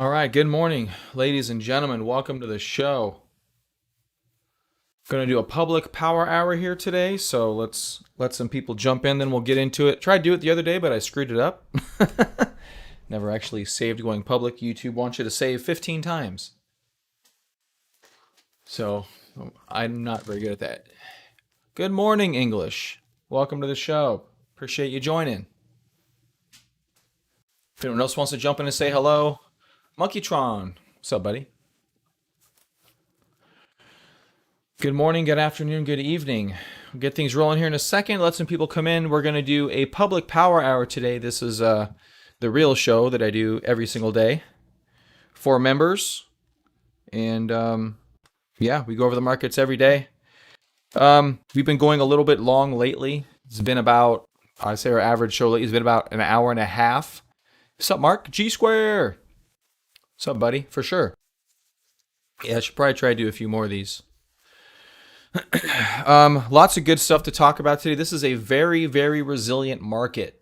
All right, good morning, ladies and gentlemen. Welcome to the show. Going to do a public power hour here today, so let's let some people jump in, then we'll get into it. Tried to do it the other day, but I screwed it up. Never actually saved going public. YouTube wants you to save 15 times. So I'm not very good at that. Good morning, English. Welcome to the show. Appreciate you joining. If anyone else wants to jump in and say hello, Monkeytron. What's up, buddy? Good morning, good afternoon, good evening. We'll get things rolling here in a second. Let some people come in. We're going to do a public power hour today. This is the real show that I do every single day for members. And yeah, we go over the markets every day. We've been going a little bit long lately. It's been about, I'd say our average show lately has been about an hour and a half. What's up, Mark? G Square. What's up, buddy? For sure. Yeah, I should probably try to do a few more of these. Lots of good stuff to talk about today. This is a very, very resilient market.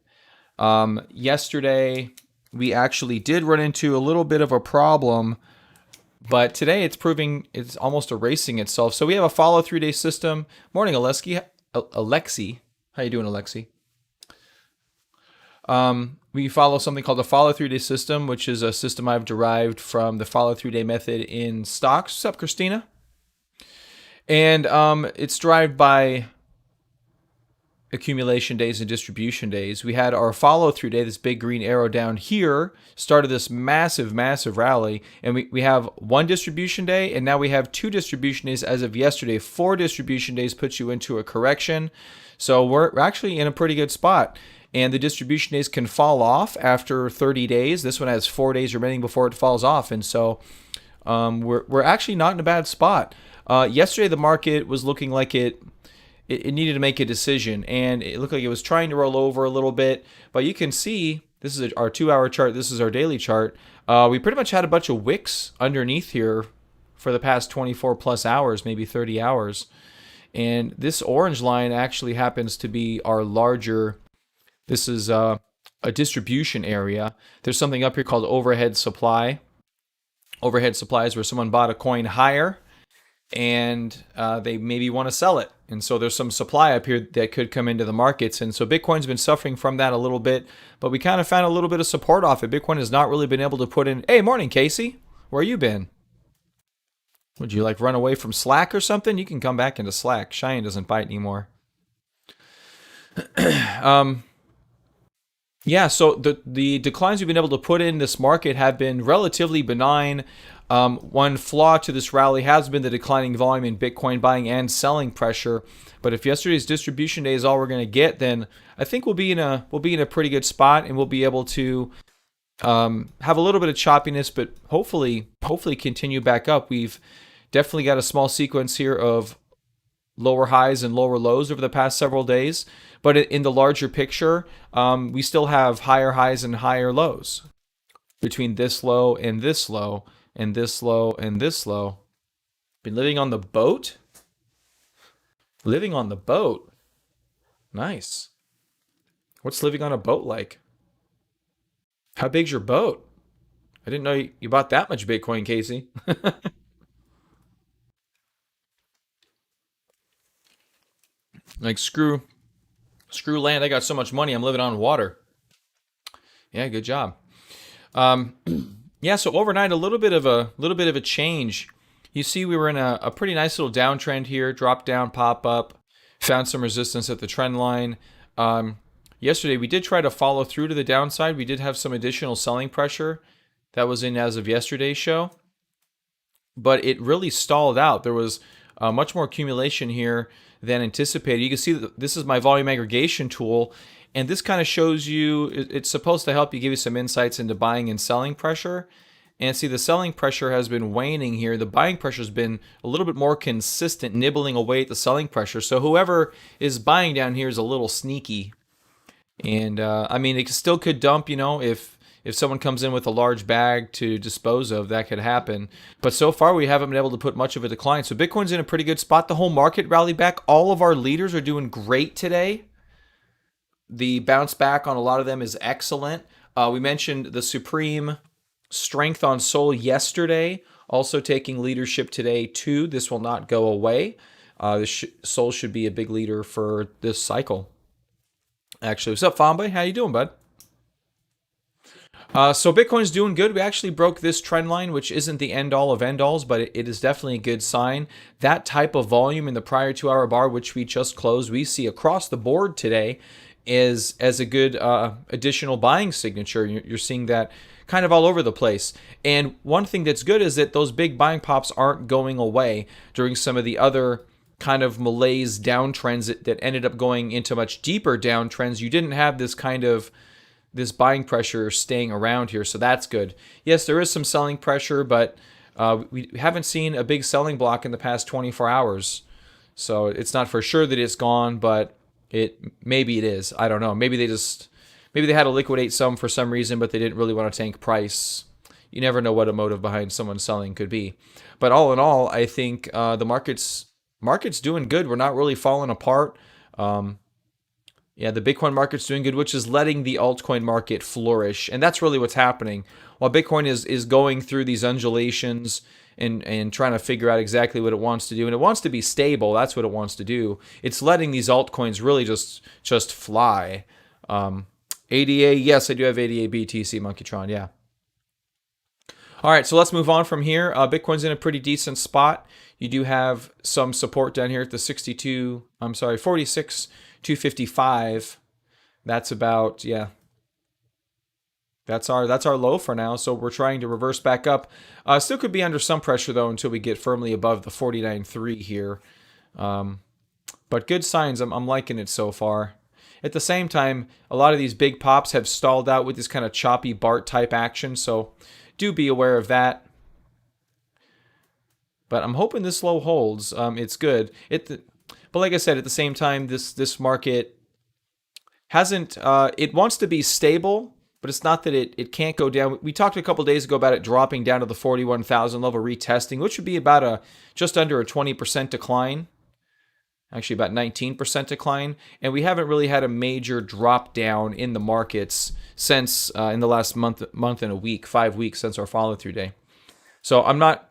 Yesterday, we actually did run into a little bit of a problem, but today it's proving it's almost erasing itself. So we have a follow 3-day system. Morning, Alexi. How you doing, Alexi? We follow something called the follow 3-day system, which is a system I've derived from the follow 3-day method in stocks. What's up, Christina? And it's derived by accumulation days and distribution days. We had our follow through day, this big green arrow down here, started this massive, massive rally. And we have one distribution day, and now we have 2 distribution days as of yesterday. 4 distribution days puts you into a correction. So we're actually in a pretty good spot. And the distribution days can fall off after 30 days. This one has 4 days remaining before it falls off. And so we're actually not in a bad spot. Yesterday, the market was looking like it needed to make a decision, and it looked like it was trying to roll over a little bit. But you can see, this is our 2-hour chart. This is our daily chart. We pretty much had a bunch of wicks underneath here for the past 24 plus hours, maybe 30 hours. And this orange line actually happens to be our larger, this is a distribution area. There's something up here called overhead supply. Overhead supply is where someone bought a coin higher, and they maybe want to sell it. And so there's some supply up here that could come into the markets. And so Bitcoin's been suffering from that a little bit, but we kind of found a little bit of support off it. Bitcoin has not really been able to put in, hey, morning, Casey. Where you been? Would you like run away from Slack or something? You can come back into Slack. Cheyenne doesn't bite anymore. Yeah, so the declines we've been able to put in this market have been relatively benign. One flaw to this rally has been the declining volume in Bitcoin buying and selling pressure. But if yesterday's distribution day is all we're going to get, then I think we'll be in a pretty good spot, and we'll be able to have a little bit of choppiness, but hopefully continue back up. We've definitely got a small sequence here of lower highs and lower lows over the past several days. But in the larger picture, we still have higher highs and higher lows between this low and this low and this low and this low. Been living on the boat? Living on the boat? Nice. What's living on a boat like? How big's your boat? I didn't know you bought that much Bitcoin, Casey. Like, screw land. I got so much money, I'm living on water. Yeah, good job. Yeah, so overnight, a little bit of a change. You see, we were in a pretty nice little downtrend here. Drop down, pop up, found some resistance at the trend line. Yesterday, we did try to follow through to the downside. We did have some additional selling pressure that was in as of yesterday's show, but it really stalled out. There was much more accumulation here than anticipated. You can see that this is my volume aggregation tool, and this kind of shows you, it's supposed to help you, give you some insights into buying and selling pressure. And see, the selling pressure has been waning here. The buying pressure has been a little bit more consistent, nibbling away at the selling pressure. So whoever is buying down here is a little sneaky. And I mean, it still could dump, if someone comes in with a large bag to dispose of, that could happen. But so far, we haven't been able to put much of a decline. So Bitcoin's in a pretty good spot. The whole market rallied back. All of our leaders are doing great today. The bounce back on a lot of them is excellent. We mentioned the Supreme Strength on Sol yesterday, also taking leadership today too. This will not go away. Sol should be a big leader for this cycle. Actually, what's up, Fambe? How you doing, bud? So Bitcoin's doing good. We actually broke this trend line, which isn't the end all of end alls, but it is definitely a good sign. That type of volume in the prior 2 hour bar, which we just closed, we see across the board today is as a good additional buying signature. You're seeing that kind of all over the place. And one thing that's good is that those big buying pops aren't going away during some of the other kind of malaise downtrends that ended up going into much deeper downtrends. You didn't have this kind of this buying pressure staying around here, so that's good. Yes, there is some selling pressure, but we haven't seen a big selling block in the past 24 hours. So it's not for sure that it's gone, but maybe it is. I don't know. Maybe they had to liquidate some for some reason, but they didn't really want to tank price. You never know what a motive behind someone selling could be. But all in all, I think the market's doing good. We're not really falling apart. Yeah, the Bitcoin market's doing good, which is letting the altcoin market flourish. And that's really what's happening. While Bitcoin is going through these undulations and trying to figure out exactly what it wants to do, and it wants to be stable, that's what it wants to do. It's letting these altcoins really just fly. ADA, yes, I do have ADA BTC Monkeytron, yeah. All right, so let's move on from here. Bitcoin's in a pretty decent spot. You do have some support down here at the 46,255. That's about, yeah. That's our low for now. So we're trying to reverse back up. Still could be under some pressure though until we get firmly above the 49.3 here. But good signs. I'm liking it so far. At the same time, a lot of these big pops have stalled out with this kind of choppy BART type action. So do be aware of that. But I'm hoping this low holds. It's good. But like I said, at the same time, this market hasn't. It wants to be stable, but it's not that it can't go down. We talked a couple days ago about it dropping down to the 41,000 level, retesting, which would be about just under a 20% decline. Actually, about 19% decline. And we haven't really had a major drop down in the markets since in the last month and a week, 5 weeks since our follow through day. So I'm not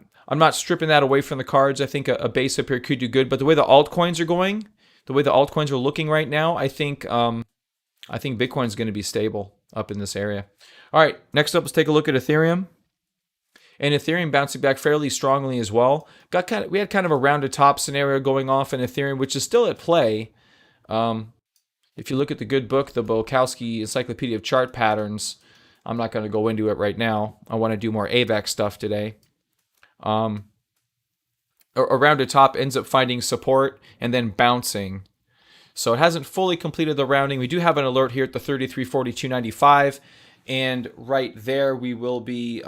stripping that away from the cards. I think a base up here could do good. But the way the altcoins are going, the way the altcoins are looking right now, I think Bitcoin's going to be stable up in this area. All right, next up, let's take a look at Ethereum. And Ethereum bouncing back fairly strongly as well. We had kind of a rounded top scenario going off in Ethereum, which is still at play. If you look at the good book, the Bolkowski Encyclopedia of Chart Patterns, I'm not going to go into it right now. I want to do more AVAX stuff today. A rounded top ends up finding support and then bouncing. So it hasn't fully completed the rounding. We do have an alert here at the 33.42.95, and right there we will be,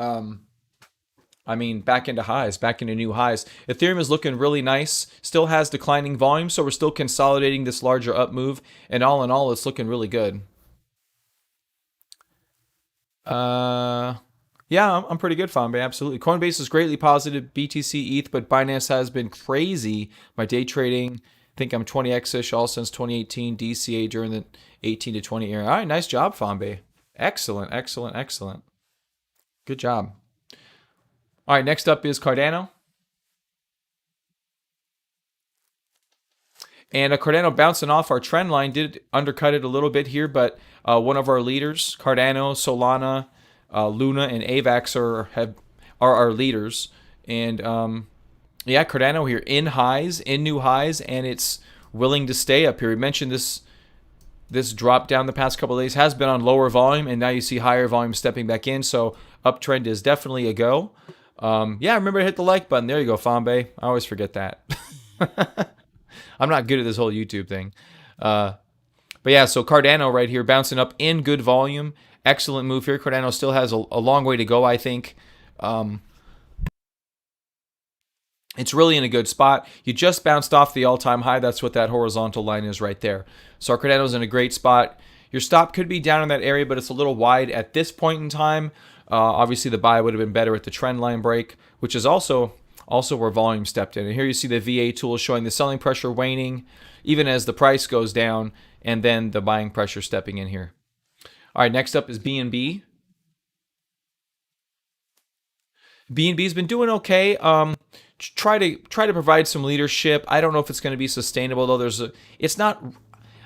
back into highs, back into new highs. Ethereum is looking really nice. Still has declining volume, so we're still consolidating this larger up move, and all in all, it's looking really good. Yeah, I'm pretty good, Fambe. Absolutely. Coinbase is greatly positive. BTC, ETH, but Binance has been crazy. My day trading, I think I'm 20x-ish all since 2018. DCA during the 18 to 20 era. All right, nice job, Fambe. Excellent, excellent, excellent. Good job. All right, next up is Cardano. And Cardano bouncing off our trend line did undercut it a little bit here, but one of our leaders, Cardano, Solana, Luna, and AVAX are our leaders. And yeah, Cardano here in new highs, and it's willing to stay up here. We mentioned this drop down the past couple of days has been on lower volume, and now you see higher volume stepping back in. So uptrend is definitely a go. Yeah, remember to hit the like button. There you go, Fambe. I always forget that. I'm not good at this whole YouTube thing. But yeah, so Cardano right here bouncing up in good volume. Excellent move here. Cardano still has a long way to go, I think. It's really in a good spot. You just bounced off the all-time high. That's what that horizontal line is right there. So Cardano's in a great spot. Your stop could be down in that area, but it's a little wide at this point in time. Obviously, the buy would have been better at the trend line break, which is also where volume stepped in. And here you see the VA tool showing the selling pressure waning, even as the price goes down, and then the buying pressure stepping in here. All right, next up is BNB. BNB's been doing okay. Try to provide some leadership. I don't know if it's going to be sustainable though. It's not.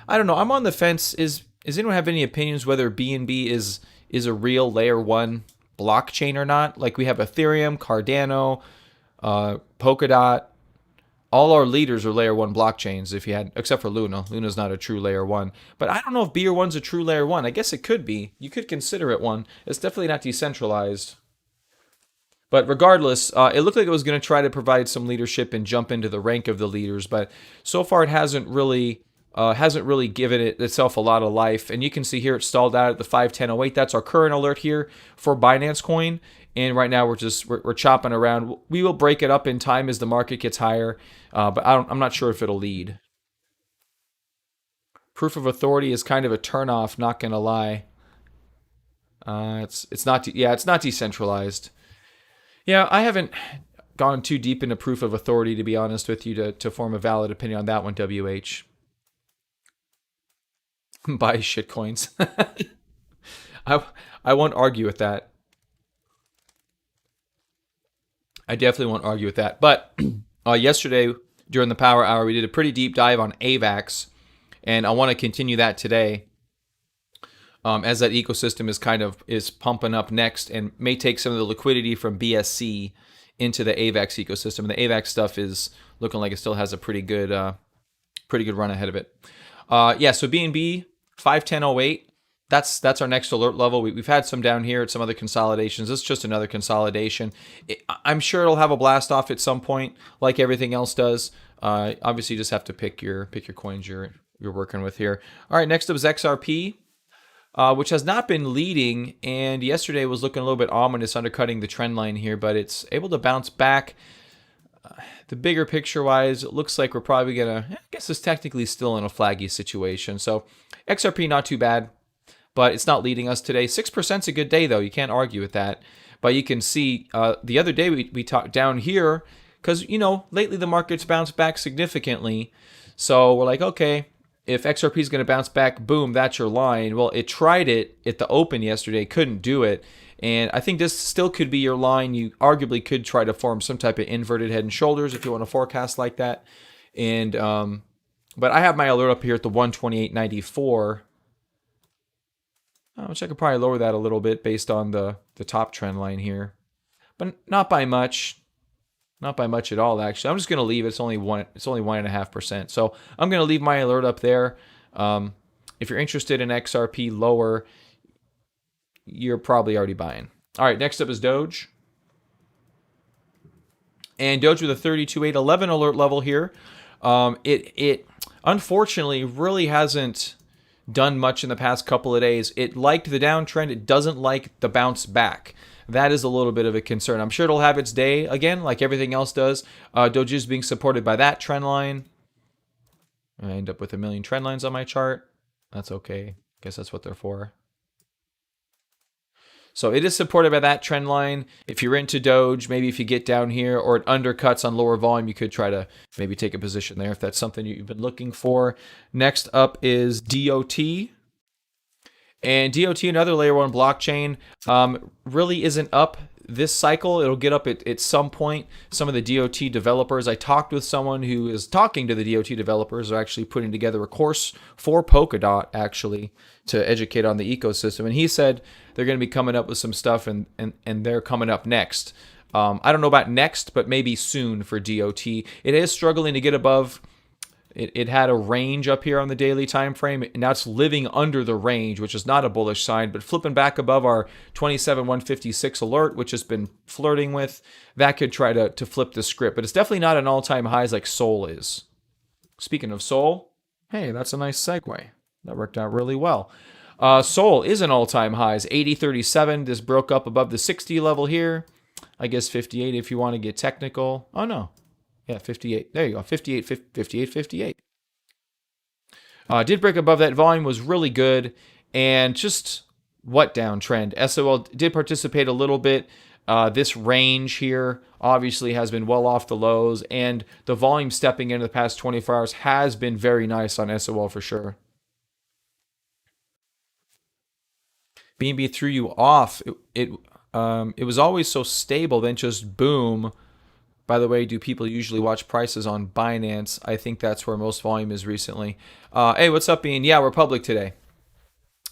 I don't know. I'm on the fence. Does anyone have any opinions whether BNB is a real layer one blockchain or not? Like we have Ethereum, Cardano, Polkadot. All our leaders are layer one blockchains. If you had, except for Luna. Luna's not a true layer one. But I don't know if BR1's a true layer one. I guess it could be. You could consider it one. It's definitely not decentralized. But regardless, it looked like it was going to try to provide some leadership and jump into the rank of the leaders. But so far, it hasn't really given itself a lot of life. And you can see here it stalled out at the 510.08. That's our current alert here for Binance Coin. And right now we're chopping around. We will break it up in time as the market gets higher, but I'm not sure if it'll lead. Proof of authority is kind of a turnoff. Not gonna lie. It's not it's not decentralized. Yeah, I haven't gone too deep into proof of authority to be honest with you to form a valid opinion on that one. WH. Buy shitcoins. I won't argue with that. I definitely won't argue with that. But yesterday during the power hour, we did a pretty deep dive on AVAX, and I want to continue that today as that ecosystem is pumping up next and may take some of the liquidity from BSC into the AVAX ecosystem. And the AVAX stuff is looking like it still has a pretty good run ahead of it. So BNB 510.08. That's our next alert level. We've had some down here at some other consolidations. This is just another consolidation. I'm sure it'll have a blast off at some point, like everything else does. Obviously, you just have to pick your coins you're working with here. All right, next up is XRP, which has not been leading, and yesterday was looking a little bit ominous, undercutting the trend line here, but it's able to bounce back. The bigger picture-wise, it looks like we're probably gonna. I guess it's technically still in a flaggy situation. So XRP not too bad, but it's not leading us today. 6% is a good day, though. You can't argue with that. But you can see the other day we talked down here because, lately the market's bounced back significantly. So we're like, okay, if XRP is going to bounce back, boom, that's your line. Well, it tried it at the open yesterday, couldn't do it. And I think this still could be your line. You arguably could try to form some type of inverted head and shoulders if you want to forecast like that. And but I have my alert up here at the 128.94. Which I could probably lower that a little bit based on the top trend line here. But not by much. Not by much at all, actually. I'm just going to leave it. It's only 1.5%. So I'm going to leave my alert up there. If you're interested in XRP lower, you're probably already buying. All right, next up is Doge. And Doge with a 32.811 alert level here. It unfortunately really hasn't done much in the past couple of days. It liked the downtrend. It doesn't like the bounce back. That is a little bit of a concern. I'm sure it'll have its day again, like everything else does. Doge is being supported by that trend line. I end up with a million trend lines on my chart. That's okay. Guess that's what they're for. So it is supported by that trend line. If you're into Doge, maybe if you get down here or it undercuts on lower volume, you could try to maybe take a position there if that's something you've been looking for. Next up is DOT. And DOT, another layer one blockchain, really isn't up this cycle. It'll get up at some point. Some of the DOT developers, I talked with someone who is talking to the DOT developers, are actually putting together a course for Polkadot, actually, to educate on the ecosystem. And he said they're going to be coming up with some stuff, and they're coming up next. I don't know about next, but maybe soon for DOT. It is struggling to get above. It had a range up here on the daily time frame. Now it's living under the range, which is not a bullish sign, but flipping back above our 27,156 alert, which has been flirting with, that could try to flip the script. But it's definitely not an all-time highs like Sol is. Speaking of Sol, hey, that's a nice segue. That worked out really well. Sol is an all-time highs, 80.37. This broke up above the 60 level here. I guess 58 if you want to get technical. Oh, no. Yeah, 58. There you go. 58, 58, 58. Did break above that. Volume was really good. And just what downtrend? SOL did participate a little bit. This range here obviously has been well off the lows. And the volume stepping into the past 24 hours has been very nice on SOL for sure. BNB threw you off. it was always so stable, then just boom. By the way, do people usually watch prices on Binance? I think that's where most volume is recently. Hey, what's up, Ian? Yeah, we're public today.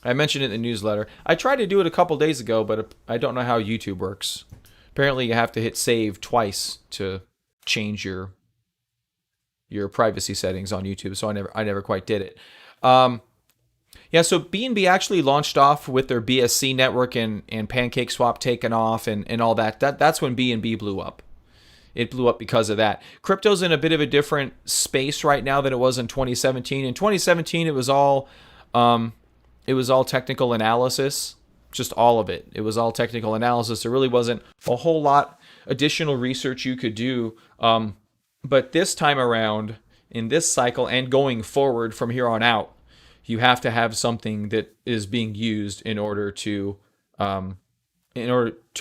I mentioned it in the newsletter. I tried to do it a couple days ago, but I don't know how YouTube works. Apparently, you have to hit save twice to change your privacy settings on YouTube. So I never quite did it. Yeah, so BNB actually launched off with their BSC network and PancakeSwap taken off and all that. That's when BNB blew up. It blew up because of that. Crypto's in a bit of a different space right now than it was in 2017. In 2017, it was all technical analysis, just all of it. It was all technical analysis. There really wasn't a whole lot additional research you could do. But this time around, in this cycle and going forward from here on out, you have to have something that is being used in order to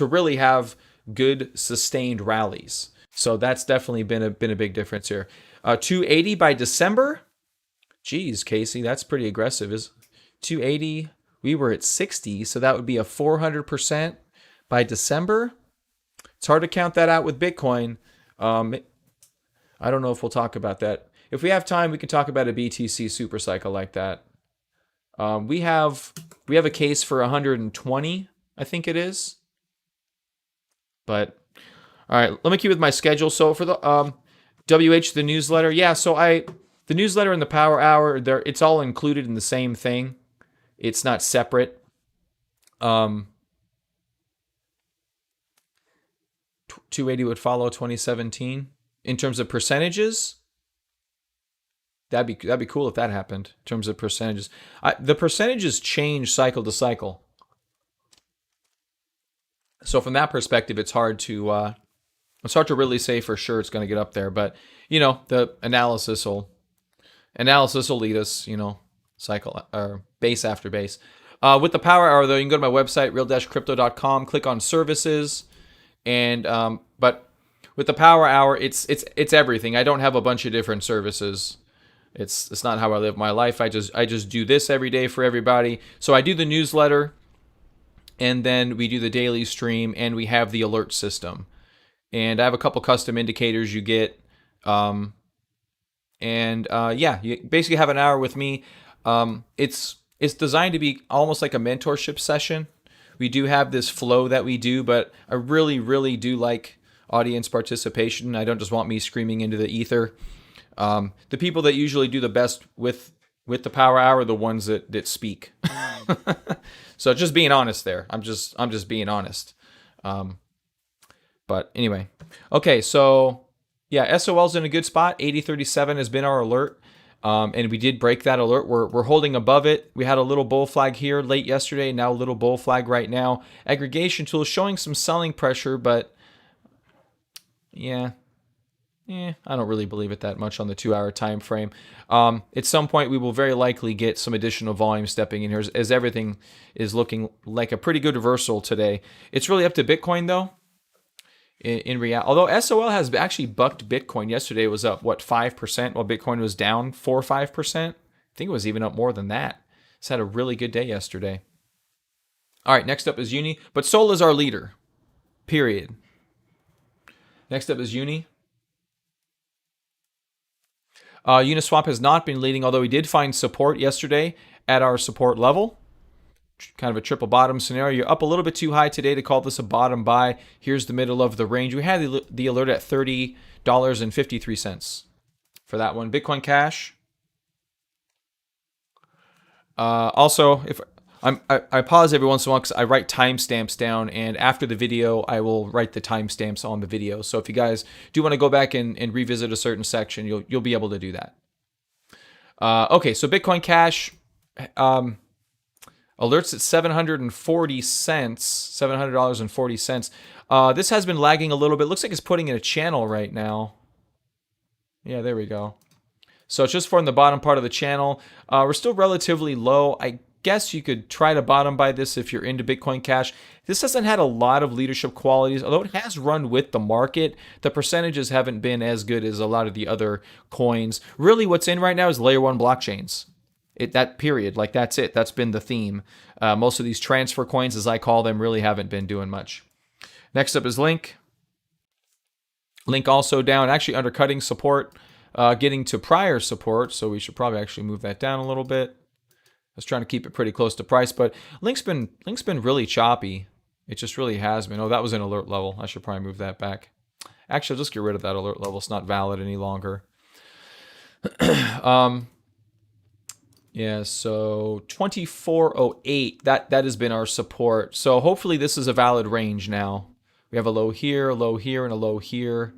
really have good sustained rallies. So that's definitely been a big difference here. 280 by December. Geez, Casey, that's pretty aggressive. Is 280? We were at 60, so that would be a 400% by December. It's hard to count that out with Bitcoin. I don't know if we'll talk about that. If we have time, we can talk about a BTC supercycle like that. We have a case for 120, I think it is. But all right, let me keep with my schedule. So for the the newsletter, yeah. So the newsletter and the Power Hour, it's all included in the same thing. It's not separate. 280 would follow 2017 in terms of percentages. That'd be cool if that happened in terms of percentages. The percentages change cycle to cycle. So from that perspective, it's hard to really say for sure it's going to get up there. But the analysis will lead us, cycle or base after base. With the Power Hour though, you can go to my website real-crypto.com, click on services, and but with the Power Hour, it's everything. I don't have a bunch of different services. It's not how I live my life. I just do this every day for everybody. So I do the newsletter, and then we do the daily stream, and we have the alert system. And I have a couple custom indicators you get. You basically have an hour with me. It's designed to be almost like a mentorship session. We do have this flow that we do, but I really, really do like audience participation. I don't just want me screaming into the ether. The people that usually do the best with the Power Hour are the ones that speak. So just being honest there. I'm just being honest. But anyway, okay. So yeah, SOL's in a good spot. 8037 has been our alert. And we did break that alert. We're holding above it. We had a little bull flag here late yesterday. Now a little bull flag right now. Aggregation tool showing some selling pressure, but yeah, I don't really believe it that much on the 2-hour time frame. At some point, we will very likely get some additional volume stepping in here as everything is looking like a pretty good reversal today. It's really up to Bitcoin, though. In reality, although SOL has actually bucked Bitcoin. Yesterday it was up, 5%, while Bitcoin was down 4 or 5%. I think it was even up more than that. It's had a really good day yesterday. All right, next up is Uni. But Sol is our leader, period. Next up is Uni. Uniswap has not been leading, although we did find support yesterday at our support level. Kind of a triple bottom scenario. You're up a little bit too high today to call this a bottom buy. Here's the middle of the range. We had the alert at $30.53 for that one. Bitcoin Cash. Also, if I pause every once in a while because I write timestamps down, and after the video, I will write the timestamps on the video. So if you guys do want to go back and revisit a certain section, you'll be able to do that. Okay, so Bitcoin Cash. Alerts at 740 cents, $700.40. This has been lagging a little bit. Looks like it's putting in a channel right now. Yeah, there we go. So it's just forming the bottom part of the channel. We're still relatively low. I guess you could try to bottom buy this if you're into Bitcoin Cash. This hasn't had a lot of leadership qualities, although it has run with the market. The percentages haven't been as good as a lot of the other coins. Really, what's in right now is layer 1 blockchains. That's it. That's been the theme. Most of these transfer coins, as I call them, really haven't been doing much. Next up is Link. Link also down, actually undercutting support, getting to prior support. So we should probably actually move that down a little bit. I was trying to keep it pretty close to price, but Link's been really choppy. It just really has been. Oh, that was an alert level. I should probably move that back. Actually, I'll just get rid of that alert level. It's not valid any longer. Yeah, so 2408, that has been our support. So hopefully this is a valid range now. We have a low here, and a low here.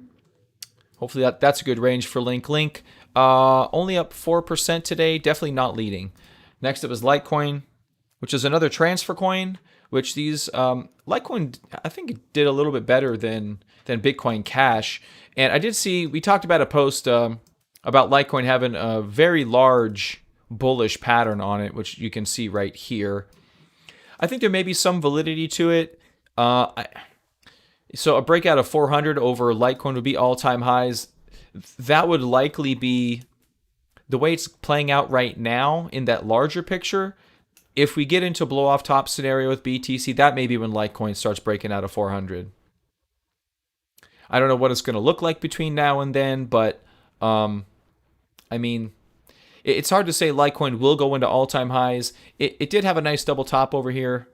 Hopefully that's a good range for Link. Link only up 4% today, definitely not leading. Next up is Litecoin, which is another transfer coin, which these Litecoin, I think it did a little bit better than Bitcoin Cash. And I did see, we talked about a post about Litecoin having a very large bullish pattern on it, which you can see right here. I think there may be some validity to it. So a breakout of 400 over Litecoin would be all-time highs. That would likely be the way it's playing out right now in that larger picture. If we get into a blow-off top scenario with BTC, that may be when Litecoin starts breaking out of 400. I don't know what it's going to look like between now and then, but I mean, it's hard to say Litecoin will go into all-time highs. It did have a nice double top over here.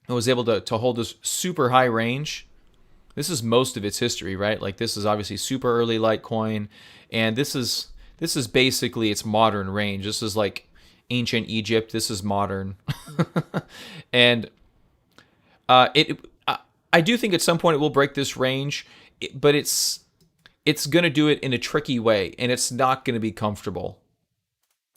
It was able to hold this super high range. This is most of its history, right? Like this is obviously super early Litecoin, and this is basically its modern range. This is like ancient Egypt. This is modern, and I do think at some point it will break this range, but it's going to do it in a tricky way, and it's not going to be comfortable.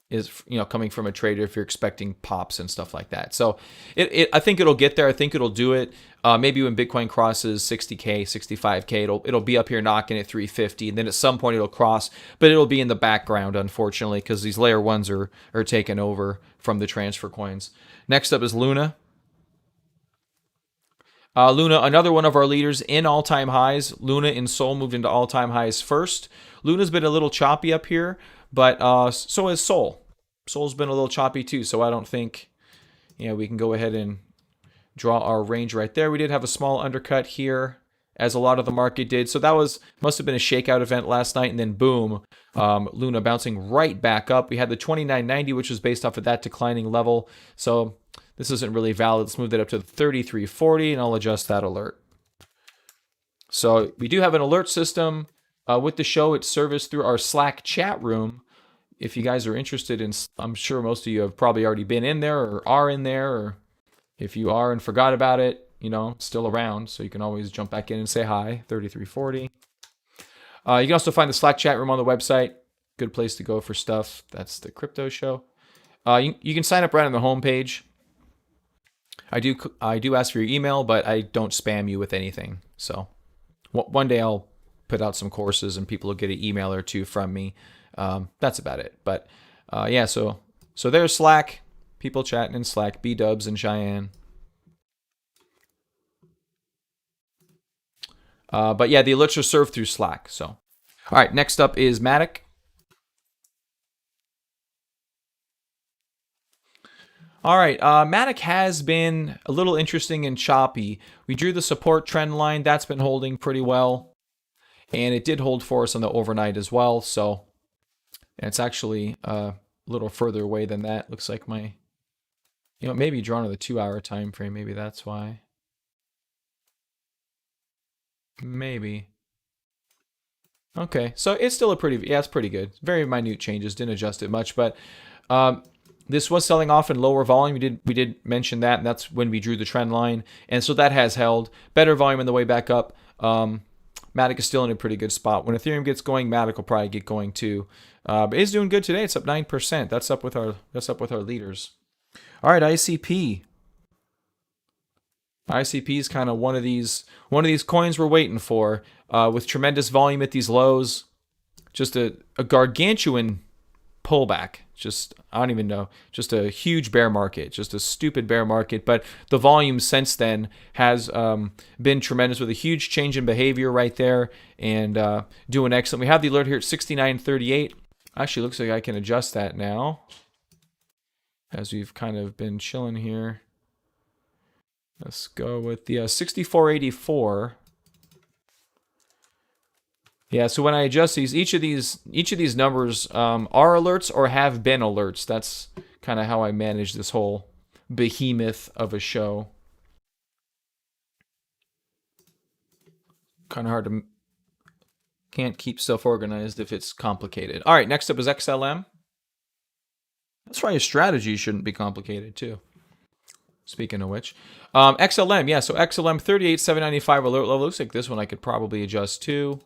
Is coming from a trader if you're expecting pops and stuff like that. So I think it'll get there. I think it'll do it. Maybe when Bitcoin crosses 60K, 65K, it'll be up here knocking at 350, and then at some point it'll cross, but it'll be in the background, unfortunately, because these layer ones are taken over from the transfer coins. Next up is Luna. Luna, another one of our leaders in all-time highs. Luna and Sol moved into all-time highs first. Luna's been a little choppy up here, but so has Sol. Sol's been a little choppy too, so I don't think we can go ahead and draw our range right there. We did have a small undercut here, as a lot of the market did. So that must have been a shakeout event last night, and then boom, Luna bouncing right back up. We had the 29.90, which was based off of that declining level. So this isn't really valid. Let's move that up to 33.40, and I'll adjust that alert. So we do have an alert system with the show. It's serviced through our Slack chat room. If you guys are interested in, I'm sure most of you have probably already been in there or are in there, or if you are and forgot about it, still around. So you can always jump back in and say hi, 33.40. You can also find the Slack chat room on the website. Good place to go for stuff. That's the crypto show. You can sign up right on the homepage. I do ask for your email, but I don't spam you with anything. So one day I'll put out some courses and people will get an email or two from me. That's about it. But yeah, so there's Slack. People chatting in Slack. B-Dubs and Cheyenne. But yeah, the alerts are served through Slack. So, all right, next up is Matic. All right, Matic has been a little interesting and choppy. We drew the support trend line. That's been holding pretty well. And it did hold for us on the overnight as well. So it's actually a little further away than that. Looks like my, maybe drawn on the 2-hour time frame. Maybe that's why. Maybe. Okay, so it's still it's pretty good. Very minute changes, didn't adjust it much, but this was selling off in lower volume. We did mention that, and that's when we drew the trend line, and so that has held. Better volume on the way back up. Matic is still in a pretty good spot. When Ethereum gets going, Matic will probably get going too. But it's doing good today. It's up 9%. That's up with our leaders. All right, ICP. ICP is kind of one of these coins we're waiting for, with tremendous volume at these lows. Just a gargantuan pullback. I don't even know. Just a huge bear market. Just a stupid bear market. But the volume since then has been tremendous, with a huge change in behavior right there, and doing excellent. We have the alert here at 69.38. Actually, looks like I can adjust that now, as we've kind of been chilling here. Let's go with the 6484. Yeah, so when I adjust these, each of these numbers are alerts or have been alerts. That's kind of how I manage this whole behemoth of a show. Kind of hard to, can't keep stuff organized if it's complicated. All right, next up is XLM. That's why your strategy shouldn't be complicated too. Speaking of which, XLM, yeah, so XLM 38,795 alert level. Looks like this one I could probably adjust too.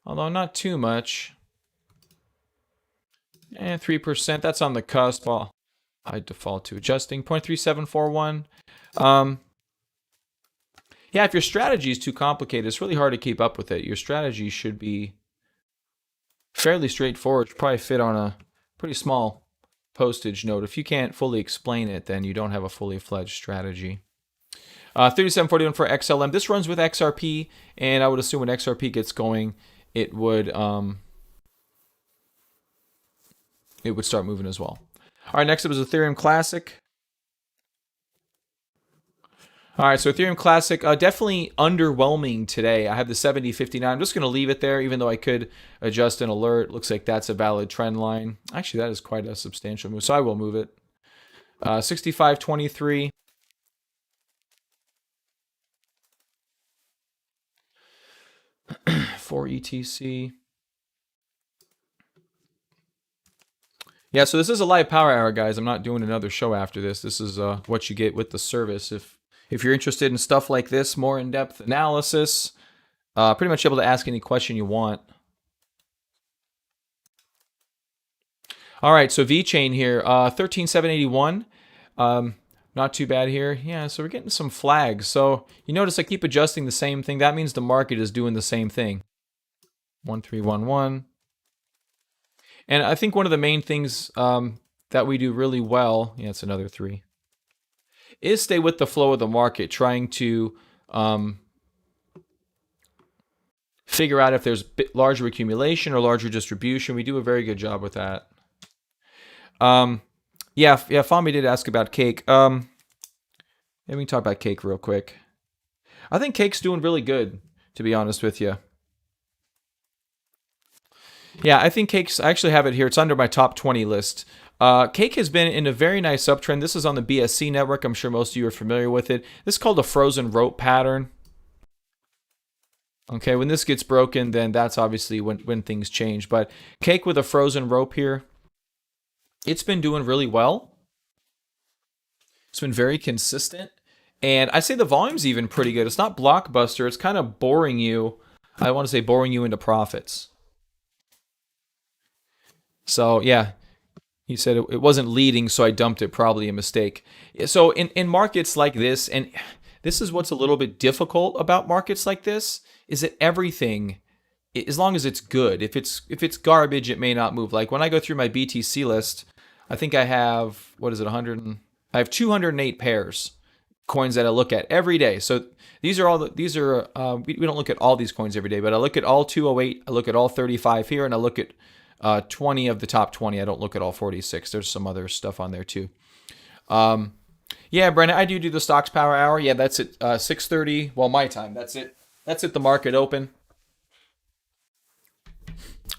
Although not too much. And 3%, that's on the cusp. Well, I default to adjusting. 0.3741. Yeah, if your strategy is too complicated, it's really hard to keep up with it. Your strategy should be fairly straightforward. Should probably fit on a pretty small postage note. If you can't fully explain it, then you don't have a fully fledged strategy. 3741 for XLM. This runs with XRP, and I would assume when XRP gets going, it would start moving as well. All right, next up is Ethereum Classic. All right, so Ethereum Classic, definitely underwhelming today. I have the 70.59. I'm just going to leave it there, even though I could adjust an alert. Looks like that's a valid trend line. Actually, that is quite a substantial move, so I will move it. 65.23. For ETC. Yeah, so this is a live power hour, guys. I'm not doing another show after this. This is what you get with the service. If you're interested in stuff like this, more in-depth analysis, pretty much able to ask any question you want. All right, so Vechain here, 13,781. Not too bad here. Yeah, so we're getting some flags. So you notice I keep adjusting the same thing. That means the market is doing the same thing. 1311. And I think one of the main things that we do really well, yeah, it's another 3, is stay with the flow of the market, trying to figure out if there's larger accumulation or larger distribution. We do a very good job with that. Yeah, Fami did ask about Cake. Let me talk about Cake real quick. I think Cake's doing really good, to be honest with you. Yeah, I think Cake's, I actually have it here. It's under my top 20 list. Cake has been in a very nice uptrend. This is on the BSC network. I'm sure most of you are familiar with it. This is called a frozen rope pattern. Okay, when this gets broken, then that's obviously when things change. But Cake with a frozen rope here, it's been doing really well. It's been very consistent. And I say the volume's even pretty good. It's not blockbuster. It's kind of boring you. I want to say boring you into profits. So, yeah, he said it wasn't leading, so I dumped it. Probably a mistake. So in markets like this, and this is what's a little bit difficult about markets like this, is that everything, as long as it's good, if it's garbage, it may not move. Like when I go through my BTC list, I think I have, what is it, I have 208 pairs coins that I look at every day. So we don't look at all these coins every day, but I look at all 208, I look at all 35 here, and I look at 20 of the top 20. I don't look at all 46. There's some other stuff on there too. Yeah, Brennan, I do the stocks power hour. Yeah, that's at 6:30. Well, my time. That's it. That's at the market open.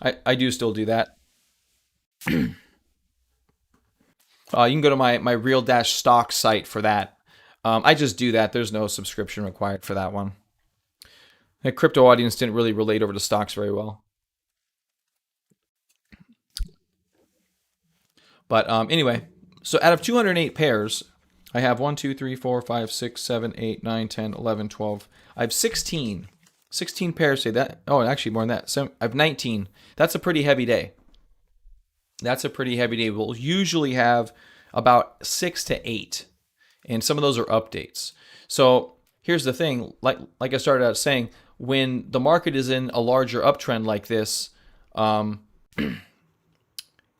I do still do that. You can go to my real-stock site for that. I just do that. There's no subscription required for that one. The crypto audience didn't really relate over to stocks very well. But anyway, so out of 208 pairs, I have 1, 2, 3, 4, 5, 6, 7, 8, 9, 10, 11, 12. I have 16 pairs. Say that. Oh, actually more than that. So I have 19. That's a pretty heavy day. We'll usually have about 6 to 8. And some of those are updates. So here's the thing. Like I started out saying, when the market is in a larger uptrend like this,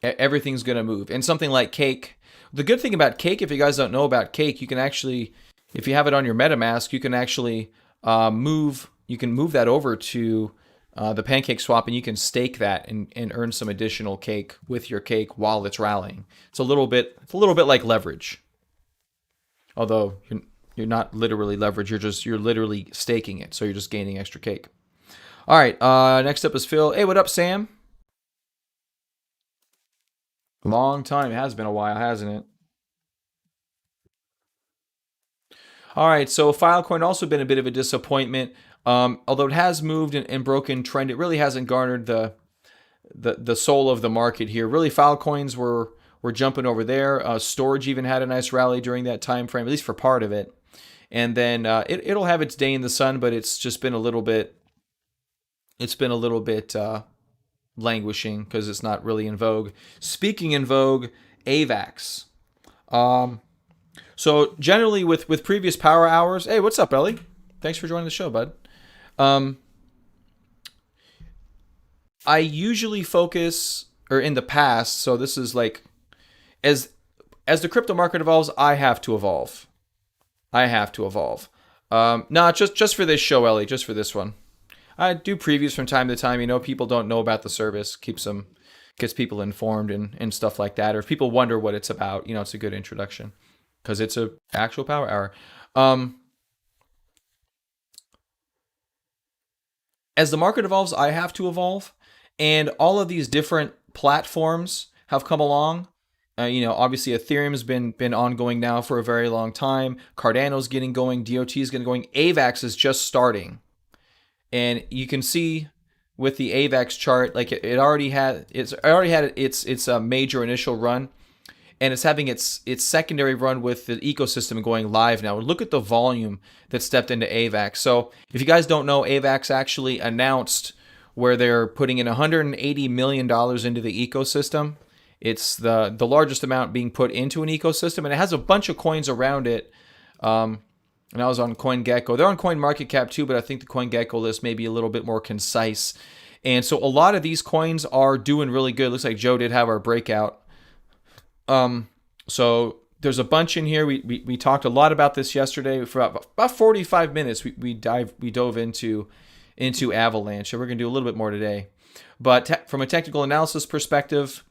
everything's going to move. And something like Cake, the good thing about Cake, if you guys don't know about Cake, you can actually, if you have it on your MetaMask, you can actually move that over to the PancakeSwap, and you can stake that and earn some additional Cake with your Cake while it's rallying. It's a little bit like leverage. Although You're not literally leveraged. You're literally staking it. So you're just gaining extra cake. All right. Next up is Phil. Hey, what up, Sam? Long time. It has been a while, hasn't it? All right. So Filecoin also been a bit of a disappointment. Although it has moved and broken trend, it really hasn't garnered the soul of the market here. Really, Filecoins were jumping over there. Storage even had a nice rally during that time frame, at least for part of it. And then it'll have its day in the sun, but it's just been a little bit. It's been a little bit languishing because it's not really in vogue. Speaking in vogue, AVAX. Um, so generally with previous power hours, hey, what's up, Ellie? Thanks for joining the show, bud. Um, I usually focus, or in the past, so this is like as as the crypto market evolves, I have to evolve. I have to evolve. No, just for this show, Ellie, just for this one. I do previews from time to time. People don't know about the service, gets people informed and stuff like that. Or if people wonder what it's about, it's a good introduction because it's a actual power hour. Um, as the market evolves, I have to evolve, and all of these different platforms have come along. Obviously Ethereum has been ongoing now for a very long time. Cardano's getting going. DOT is getting going. AVAX is just starting. And you can see with the AVAX chart, like it already had its major initial run, and it's having its secondary run with the ecosystem going live now. Look at the volume that stepped into AVAX. So if you guys don't know, AVAX actually announced where they're putting in $180 million into the ecosystem. It's the largest amount being put into an ecosystem, and it has a bunch of coins around it. And I was on CoinGecko. They're on CoinMarketCap too, but I think the CoinGecko list may be a little bit more concise. And so a lot of these coins are doing really good. Looks like Joe did have our breakout. So there's a bunch in here. We talked a lot about this yesterday for about 45 minutes. We dove into Avalanche, and we're gonna do a little bit more today. But from a technical analysis perspective,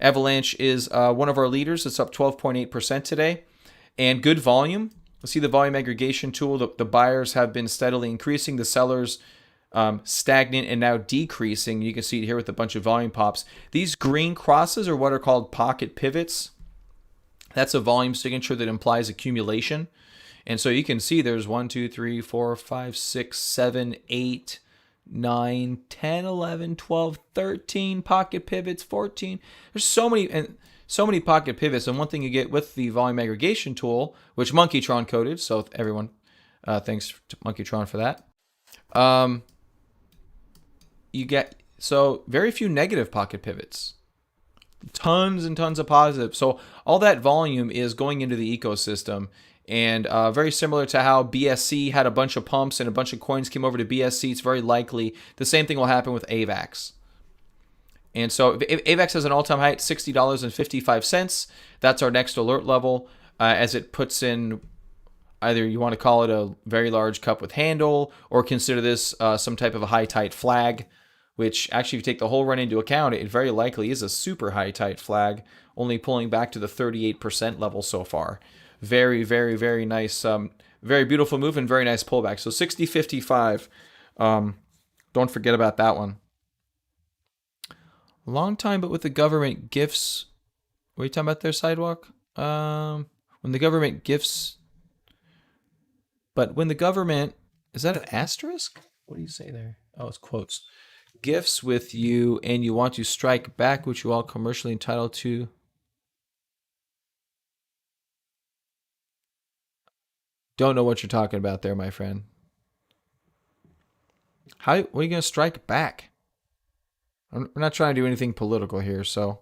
Avalanche is one of our leaders. It's up 12.8% today, and good volume. Let's see the volume aggregation tool. The buyers have been steadily increasing. The sellers stagnant and now decreasing. You can see it here with a bunch of volume pops. These green crosses are what are called pocket pivots. That's a volume signature that implies accumulation. And so you can see there's 1, 2, 3, 4, 5, 6, 7, 8, 9, 10, 11, 12, 13 pocket pivots, 14. There's so many pocket pivots. And one thing you get with the volume aggregation tool, which Monkeytron coded, so everyone, thanks to Monkeytron for that. You get very few negative pocket pivots, tons and tons of positive. So all that volume is going into the ecosystem. And very similar to how BSC had a bunch of pumps and a bunch of coins came over to BSC, it's very likely the same thing will happen with AVAX. And so if AVAX has an all-time high at $60.55. That's our next alert level as it puts in either you want to call it a very large cup with handle or consider this some type of a high tight flag, which actually if you take the whole run into account, it very likely is a super high tight flag, only pulling back to the 38% level so far. Very, very, very nice, very beautiful move and very nice pullback. So 60.55, don't forget about that one. Long time, but with the government gifts. What are you talking about there, Sidewalk? When the government gifts. But when the government. Is that an asterisk? What do you say there? Oh, it's quotes. Gifts with you and you want to strike back, which you all commercially entitled to. Don't know what you're talking about there, my friend. What are you going to strike back? We're not trying to do anything political here, so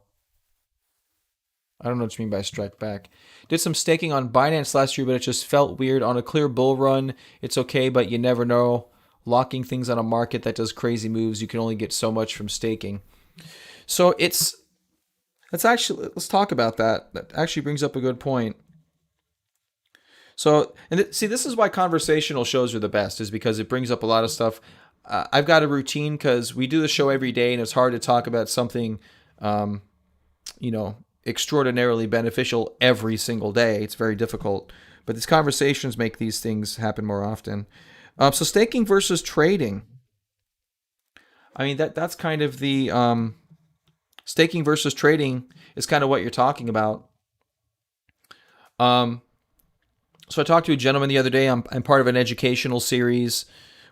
I don't know what you mean by strike back. Did some staking on Binance last year, but it just felt weird. On a clear bull run, it's okay, but you never know. Locking things on a market that does crazy moves, you can only get so much from staking. So let's talk about that. That actually brings up a good point. So, see, this is why conversational shows are the best, is because it brings up a lot of stuff. I've got a routine because we do the show every day, and it's hard to talk about something, extraordinarily beneficial every single day. It's very difficult. But these conversations make these things happen more often. So staking versus trading. I mean, that's kind of the staking versus trading is kind of what you're talking about. So I talked to a gentleman the other day. I'm part of an educational series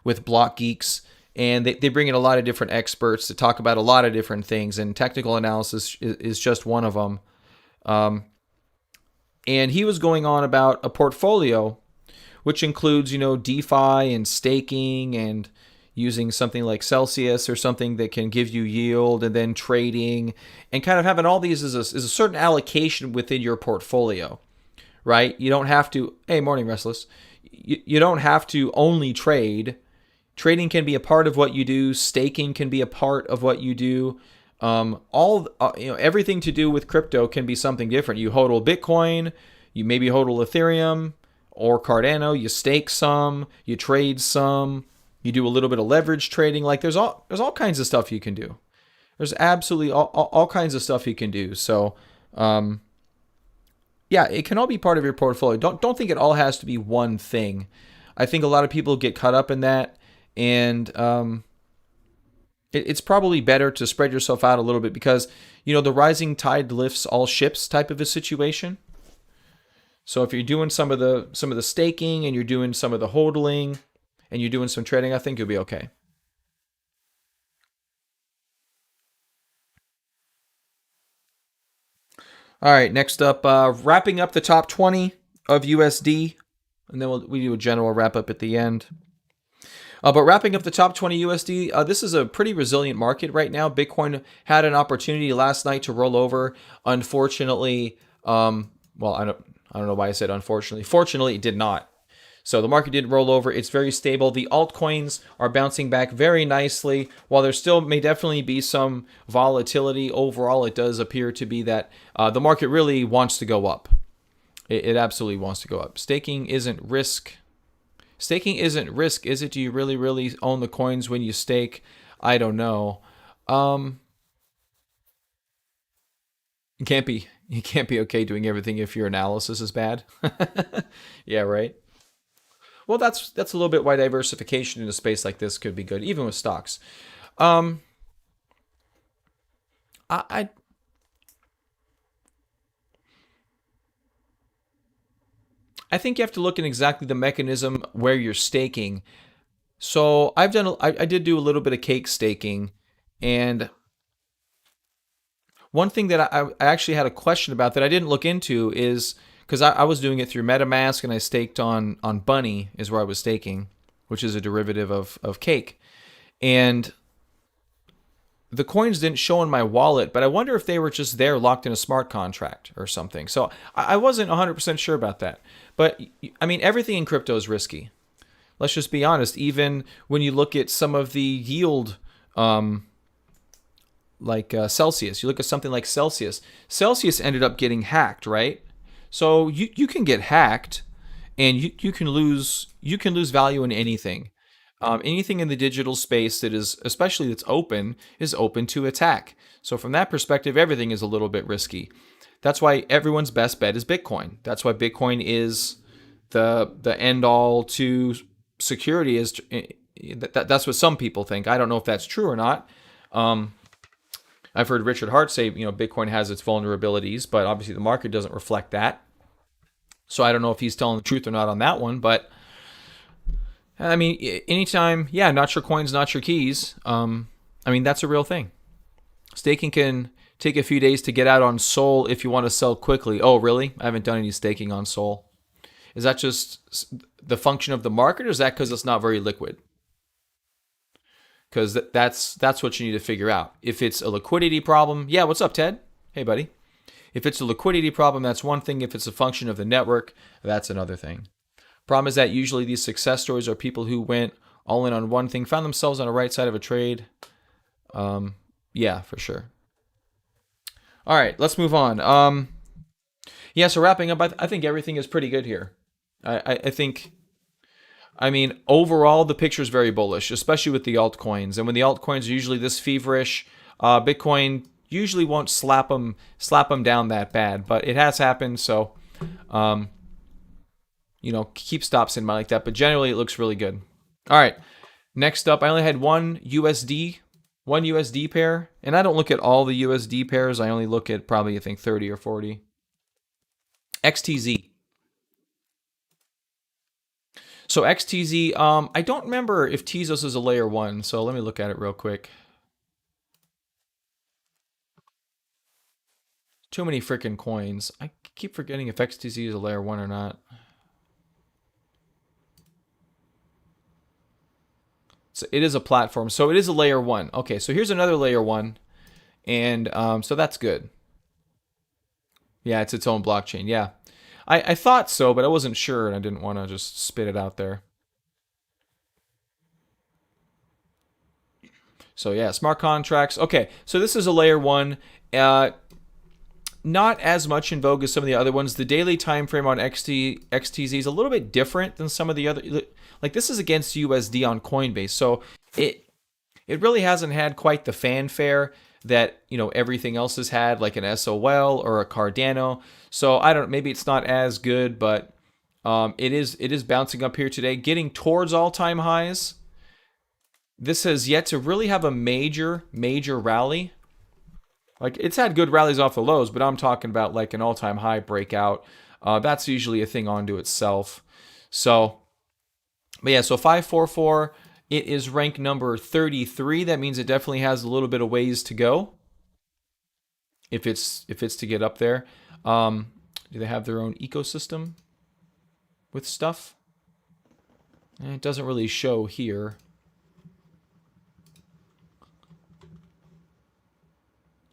with Block Geeks, and they bring in a lot of different experts to talk about a lot of different things, and technical analysis is just one of them. And he was going on about a portfolio, which includes, DeFi and staking and using something like Celsius or something that can give you yield, and then trading, and kind of having all these as a certain allocation within your portfolio, right? You don't have to, hey, morning, Restless. You don't have to only trade. Trading can be a part of what you do. Staking can be a part of what you do. Everything to do with crypto can be something different. You hodl Bitcoin, you maybe hodl Ethereum or Cardano, you stake some, you trade some, you do a little bit of leverage trading. Like there's all kinds of stuff you can do. There's absolutely all kinds of stuff you can do. So, yeah, it can all be part of your portfolio. Don't think it all has to be one thing. I think a lot of people get caught up in that, and it's probably better to spread yourself out a little bit, because the rising tide lifts all ships type of a situation. So if you're doing some of the staking, and you're doing some of the hodling, and you're doing some trading, I think you'll be okay. All right, next up, wrapping up the top 20 of USD, and then we do a general wrap up at the end. But wrapping up the top 20 USD, this is a pretty resilient market right now. Bitcoin had an opportunity last night to roll over. Unfortunately, well, I don't know why I said unfortunately. Fortunately, it did not. So the market did roll over. It's very stable. The altcoins are bouncing back very nicely. While there still may definitely be some volatility, overall it does appear to be that the market really wants to go up. It absolutely wants to go up. Staking isn't risk. Staking isn't risk, is it? Do you really, really own the coins when you stake? I don't know. You can't be okay doing everything if your analysis is bad. Yeah, right. Well, that's a little bit why diversification in a space like this could be good, even with stocks. Um, I I think you have to look at exactly the mechanism where you're staking. So I did do a little bit of cake staking, and one thing that I actually had a question about that I didn't look into is because I was doing it through MetaMask, and I staked on Bunny is where I was staking, which is a derivative of cake. And the coins didn't show in my wallet, but I wonder if they were just there locked in a smart contract or something. So I wasn't 100% sure about that. But I mean, everything in crypto is risky. Let's just be honest. Even when you look at some of the yield, like Celsius, you look at something like Celsius. Celsius ended up getting hacked, right? So you can get hacked, and you can lose value in anything. Anything in the digital space that is, especially that's open, is open to attack. So from that perspective, everything is a little bit risky. That's why everyone's best bet is Bitcoin. That's why Bitcoin is the end all to security. That's what some people think. I don't know if that's true or not. Um, I've heard Richard Hart say, Bitcoin has its vulnerabilities, but obviously the market doesn't reflect that. So I don't know if he's telling the truth or not on that one. But I mean, anytime, yeah, not your coins, not your keys. I mean, that's a real thing. Staking can take a few days to get out on Sol if you want to sell quickly. Oh, really? I haven't done any staking on Sol. Is that just the function of the market, or is that because it's not very liquid? Because that's what you need to figure out. If it's a liquidity problem, yeah, what's up, Ted? Hey, buddy. If it's a liquidity problem, that's one thing. If it's a function of the network, that's another thing. Problem is that usually these success stories are people who went all in on one thing, found themselves on the right side of a trade. Yeah, for sure. All right, let's move on. Yeah, so wrapping up, I think everything is pretty good here. I think, I mean, overall, the picture is very bullish, especially with the altcoins. And when the altcoins are usually this feverish, Bitcoin usually won't slap them down that bad, but it has happened. So, um, keep stops in mind like that. But generally, it looks really good. All right. Next up, I only had one USD pair, and I don't look at all the USD pairs. I only look at probably, I think, 30 or 40. XTZ. So XTZ, I don't remember if Tezos is a layer 1, so let me look at it real quick. Too many freaking coins. I keep forgetting if XTZ is a layer 1 or not. So it is a platform. So it is a layer 1. Okay, so here's another layer 1. And so that's good. Yeah, it's its own blockchain. Yeah. I thought so, but I wasn't sure, and I didn't want to just spit it out there. So yeah, smart contracts. Okay, so this is a layer 1. Not as much in vogue as some of the other ones. The daily time frame on XTZ is a little bit different than some of the other. Like this is against USD on Coinbase, so it really hasn't had quite the fanfare that everything else has had, like an SOL or a Cardano. So I don't. Maybe it's not as good, but it is bouncing up here today, getting towards all-time highs. This has yet to really have a major rally. Like it's had good rallies off the lows, but I'm talking about like an all-time high breakout. That's usually a thing onto itself. So, but yeah, so 544, it is rank number 33. That means it definitely has a little bit of ways to go. If it's to get up there, do they have their own ecosystem with stuff? It doesn't really show here.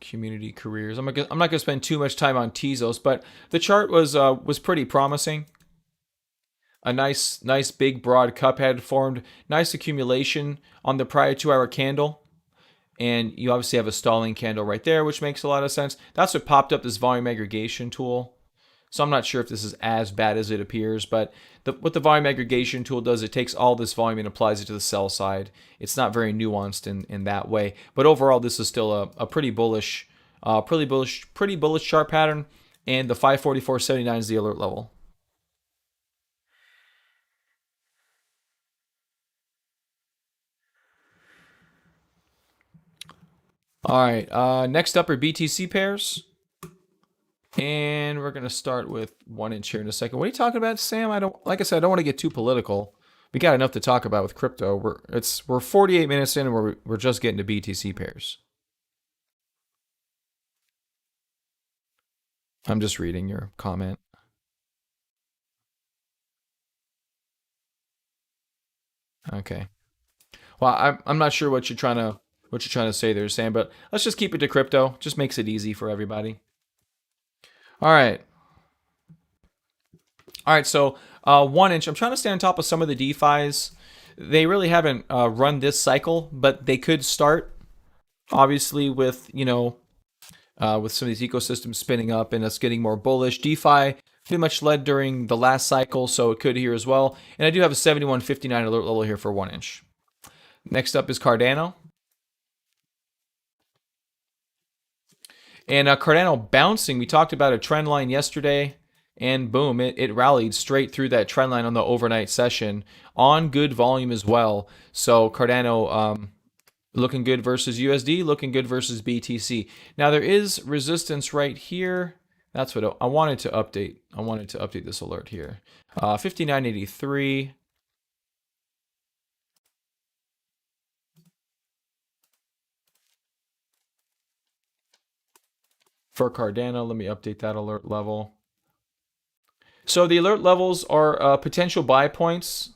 Community careers. I'm not going to spend too much time on Tezos, but the chart was pretty promising. A nice big broad cup had formed. Nice accumulation on the prior 2-hour candle. And you obviously have a stalling candle right there, which makes a lot of sense. That's what popped up this volume aggregation tool. So I'm not sure if this is as bad as it appears, but what the volume aggregation tool does, it takes all this volume and applies it to the sell side. It's not very nuanced in that way. But overall, this is still a pretty bullish chart pattern. And the 544.79 is the alert level. All right, next up are BTC pairs. And we're going to start with 1 inch here in a second. What are you talking about, Sam? Like I said, I don't want to get too political. We got enough to talk about with crypto. We're 48 minutes in and we're just getting to BTC pairs. I'm just reading your comment. Okay. Well, I'm not sure what you're trying to say there, Sam, but let's just keep it to crypto. Just makes it easy for everybody. All right. All right, so 1 inch. I'm trying to stay on top of some of the DeFis. They really haven't run this cycle, but they could start. Obviously, with with some of these ecosystems spinning up and us getting more bullish. DeFi pretty much led during the last cycle, so it could here as well. And I do have a 71.59 alert level here for 1 inch. Next up is Cardano. And Cardano bouncing. We talked about a trend line yesterday. And boom, it rallied straight through that trend line on the overnight session on good volume as well. So Cardano looking good versus USD, looking good versus BTC. Now there is resistance right here. That's what I wanted to update. I wanted to update this alert here. 59.83. For Cardano, let me update that alert level. So the alert levels are potential buy points.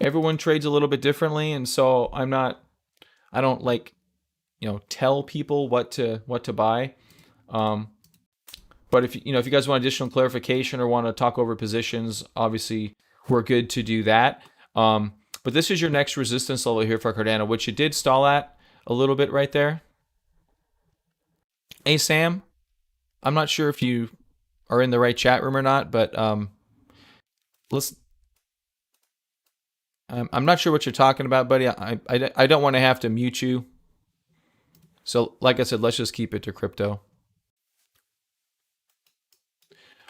Everyone trades a little bit differently, and so I don't like, tell people what to buy. But if you guys want additional clarification or want to talk over positions, obviously we're good to do that. But this is your next resistance level here for Cardano, which it did stall at a little bit right there. Hey Sam, I'm not sure if you are in the right chat room or not, but let's. I'm not sure what you're talking about, buddy. I don't want to have to mute you. So, like I said, let's just keep it to crypto.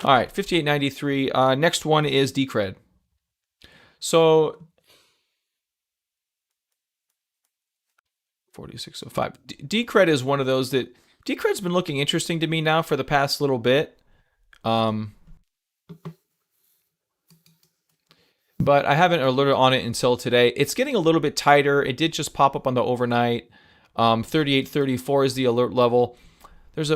All right, 58.93. Next one is Decred. So 46.05. Decred is one of those that Decred's been looking interesting to me now for the past little bit. But I haven't alerted on it until today. It's getting a little bit tighter. It did just pop up on the overnight. 38.34 is the alert level. There's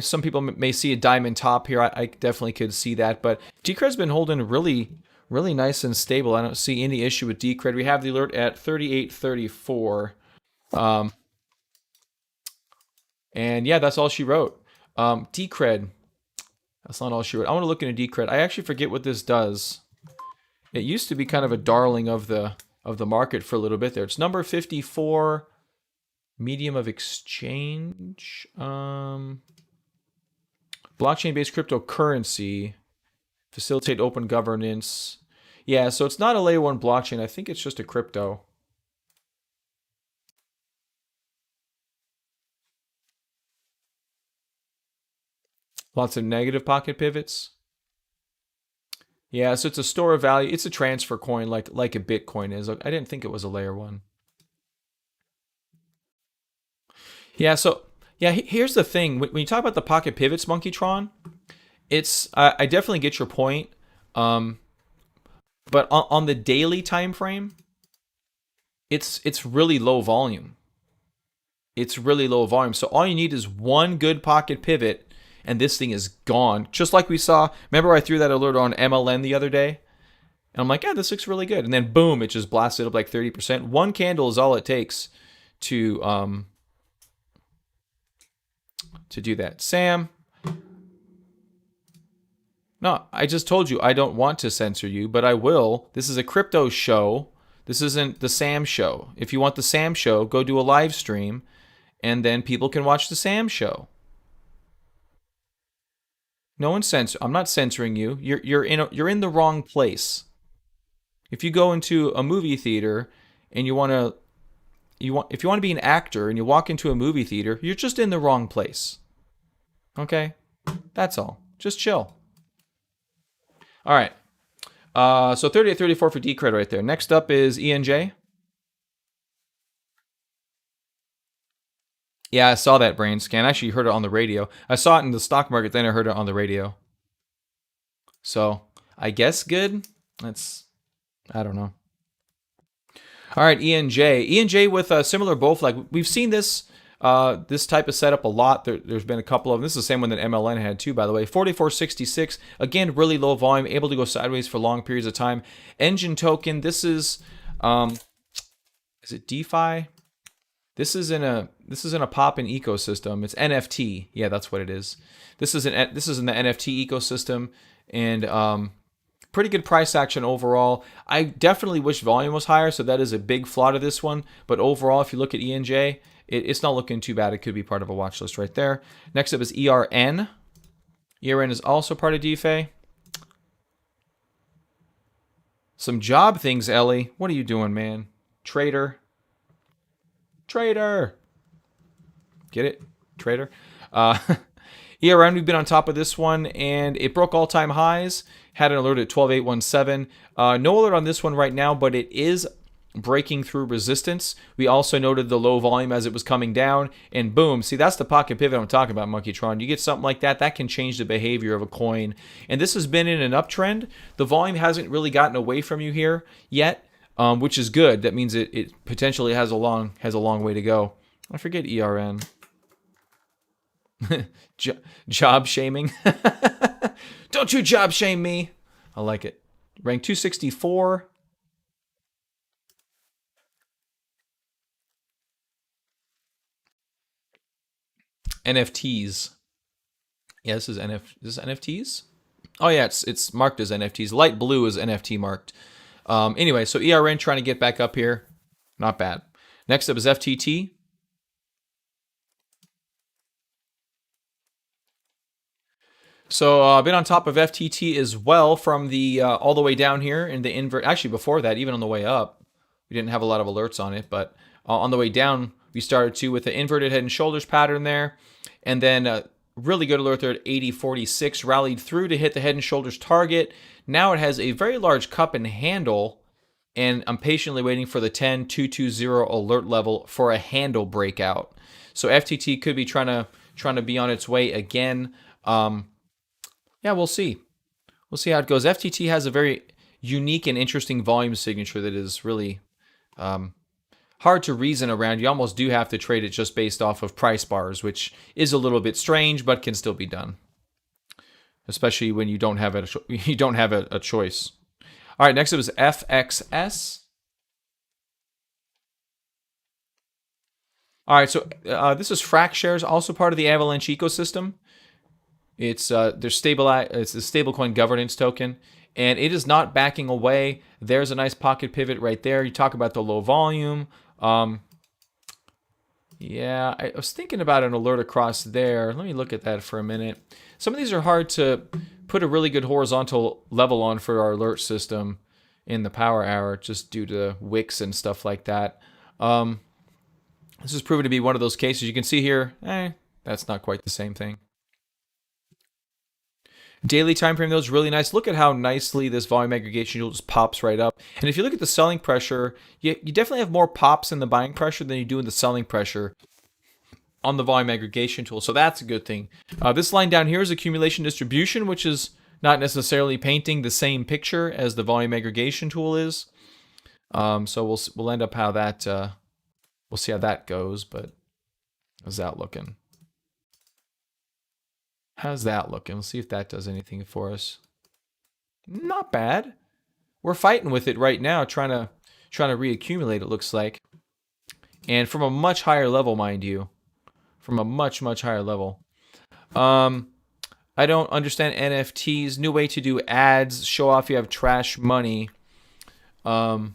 some people may see a diamond top here. I definitely could see that, but Decred's been holding really, really nice and stable. I don't see any issue with Decred. We have the alert at 38.34. And yeah, that's all she wrote. Decred. That's not all she wrote. I want to look into Decred. I actually forget what this does. It used to be kind of a darling of the market for a little bit there. It's number 54, medium of exchange. Blockchain-based cryptocurrency, facilitate open governance. Yeah, so it's not a layer 1 blockchain. I think it's just a crypto. Lots of negative pocket pivots. Yeah, so it's a store of value. It's a transfer coin like a Bitcoin is. I didn't think it was a layer 1. Yeah, so yeah, here's the thing. When you talk about the pocket pivots, Monkeytron, I definitely get your point. But on the daily time frame, it's really low volume. It's really low volume. So all you need is one good pocket pivot and this thing is gone. Just like we saw, remember I threw that alert on MLN the other day? And I'm like, yeah, this looks really good. And then boom, it just blasted up like 30%. One candle is all it takes to do that. Sam, no, I just told you I don't want to censor you, but I will. This is a crypto show. This isn't the Sam show. If you want the Sam show, go do a live stream, and then people can watch the Sam show. No one's I'm not censoring you. You're in the wrong place. If you go into a movie theater and if you want to be an actor and you walk into a movie theater, you're just in the wrong place. Okay? That's all. Just chill. All right. So 38.34 for Decred right there. Next up is ENJ. Yeah, I saw that brain scan. I actually heard it on the radio. I saw it in the stock market, then I heard it on the radio. So, I guess good. I don't know. All right, ENJ. ENJ with a similar bull flag. We've seen this type of setup a lot. There's been a couple of them. This is the same one that MLN had too, by the way. 44.66. Again, really low volume, able to go sideways for long periods of time. Engine token. This is it DeFi? This is in a pop-in ecosystem. It's NFT. Yeah, that's what it is. This is in the NFT ecosystem, and pretty good price action overall. I definitely wish volume was higher, so that is a big flaw to this one. But overall, if you look at ENJ, it's not looking too bad. It could be part of a watch list right there. Next up is ERN. ERN is also part of DeFi. Some job things, Ellie. What are you doing, man? Trader. Get it? Trader. ERN, we've been on top of this one, and it broke all-time highs. Had an alert at 12.817. No alert on this one right now, but it is breaking through resistance. We also noted the low volume as it was coming down, and boom. See, that's the pocket pivot I'm talking about, Monkeytron. You get something like that can change the behavior of a coin. And this has been in an uptrend. The volume hasn't really gotten away from you here yet. Which is good. That means it potentially has a long way to go. I forget ERN. Job shaming. Don't you job shame me. I like it. Rank 264. NFTs. Yeah, this is NFTs? Oh yeah, it's marked as NFTs. Light blue is NFT marked. Anyway, so ERN trying to get back up here. Not bad. Next up is FTT. So I've been on top of FTT as well from the all the way down here in the invert. Actually, before that, even on the way up, we didn't have a lot of alerts on it. But on the way down, we started with the inverted head and shoulders pattern there. And then really good alert there at 80.46, rallied through to hit the head and shoulders target. Now it has a very large cup and handle, and I'm patiently waiting for the 10.220 alert level for a handle breakout. So FTT could be trying to be on its way again. Yeah, we'll see. We'll see how it goes. FTT has a very unique and interesting volume signature that is really hard to reason around. You almost do have to trade it just based off of price bars, which is a little bit strange, but can still be done, especially when you don't have a choice. All right, next it was FXS. All right, so this is Frac Shares, also part of the Avalanche ecosystem. It's their it's the stablecoin governance token, and it is not backing away. There's a nice pocket pivot right there. You talk about the low volume. Yeah, I was thinking about an alert across there. Let me look at that for a minute. Some of these are hard to put a really good horizontal level on for our alert system in the power hour, just due to wicks and stuff like that. This is proven to be one of those cases. You can see here, that's not quite the same thing. Daily time frame, though, is really nice. Look at how nicely this volume aggregation tool just pops right up. And if you look at the selling pressure, you definitely have more pops in the buying pressure than you do in the selling pressure on the volume aggregation tool. So that's a good thing. This line down here is accumulation distribution, which is not necessarily painting the same picture as the volume aggregation tool is. So we'll end up how that we'll see how that goes. But how's that looking? How's that looking? Let's see if that does anything for us. Not bad. We're fighting with it right now, trying to reaccumulate, it looks like. And from a much higher level, mind you. From a much higher level. I don't understand NFTs. New way to do ads. Show off you have trash money. NFTs.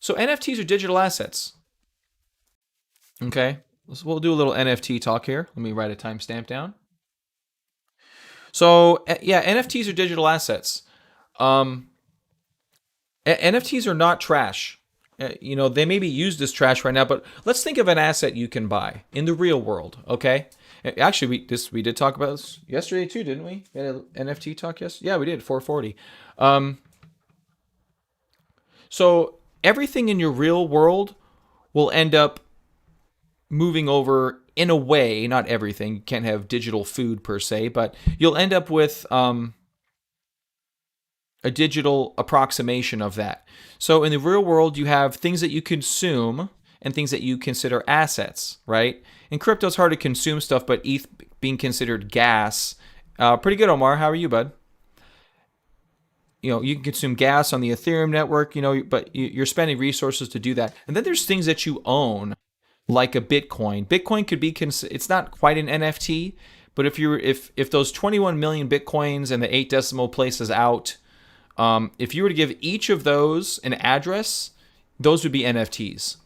So NFTs are digital assets. Okay. We'll do a little NFT talk here. Let me write a timestamp down. So yeah, NFTs are digital assets. NFTs are not trash. They may be used as trash right now, but let's think of an asset you can buy in the real world. Okay. Actually, we did talk about this yesterday too, didn't we? We had an NFT talk yesterday. Yeah, we did. 440. So everything in your real world will end up moving over in a way, not everything. You can't have digital food per se, but you'll end up with a digital approximation of that. So in the real world, you have things that you consume and things that you consider assets, right? In crypto, it's hard to consume stuff, but ETH being considered gas. Pretty good, Omar. How are you, bud? You can consume gas on the Ethereum network, but you're spending resources to do that. And then there's things that you own, like a Bitcoin. Bitcoin could be it's not quite an NFT, but if those 21 million Bitcoins and the 8 decimal places out, if you were to give each of those an address, those would be NFTs,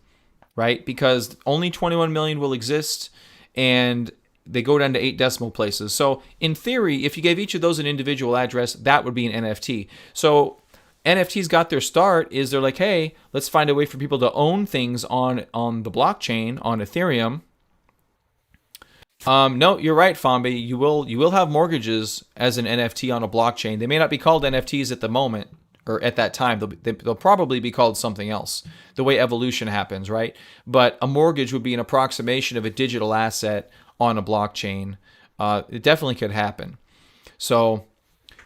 right? Because only 21 million will exist, and they go down to 8 decimal places. So in theory, if you gave each of those an individual address, that would be an NFT. So NFTs got their start is they're like, hey, let's find a way for people to own things on the blockchain, on Ethereum. No, you're right, Fambi. You will have mortgages as an NFT on a blockchain. They may not be called NFTs at the moment or at that time. They'll probably be called something else. The way evolution happens, right? But a mortgage would be an approximation of a digital asset on a blockchain. It definitely could happen. So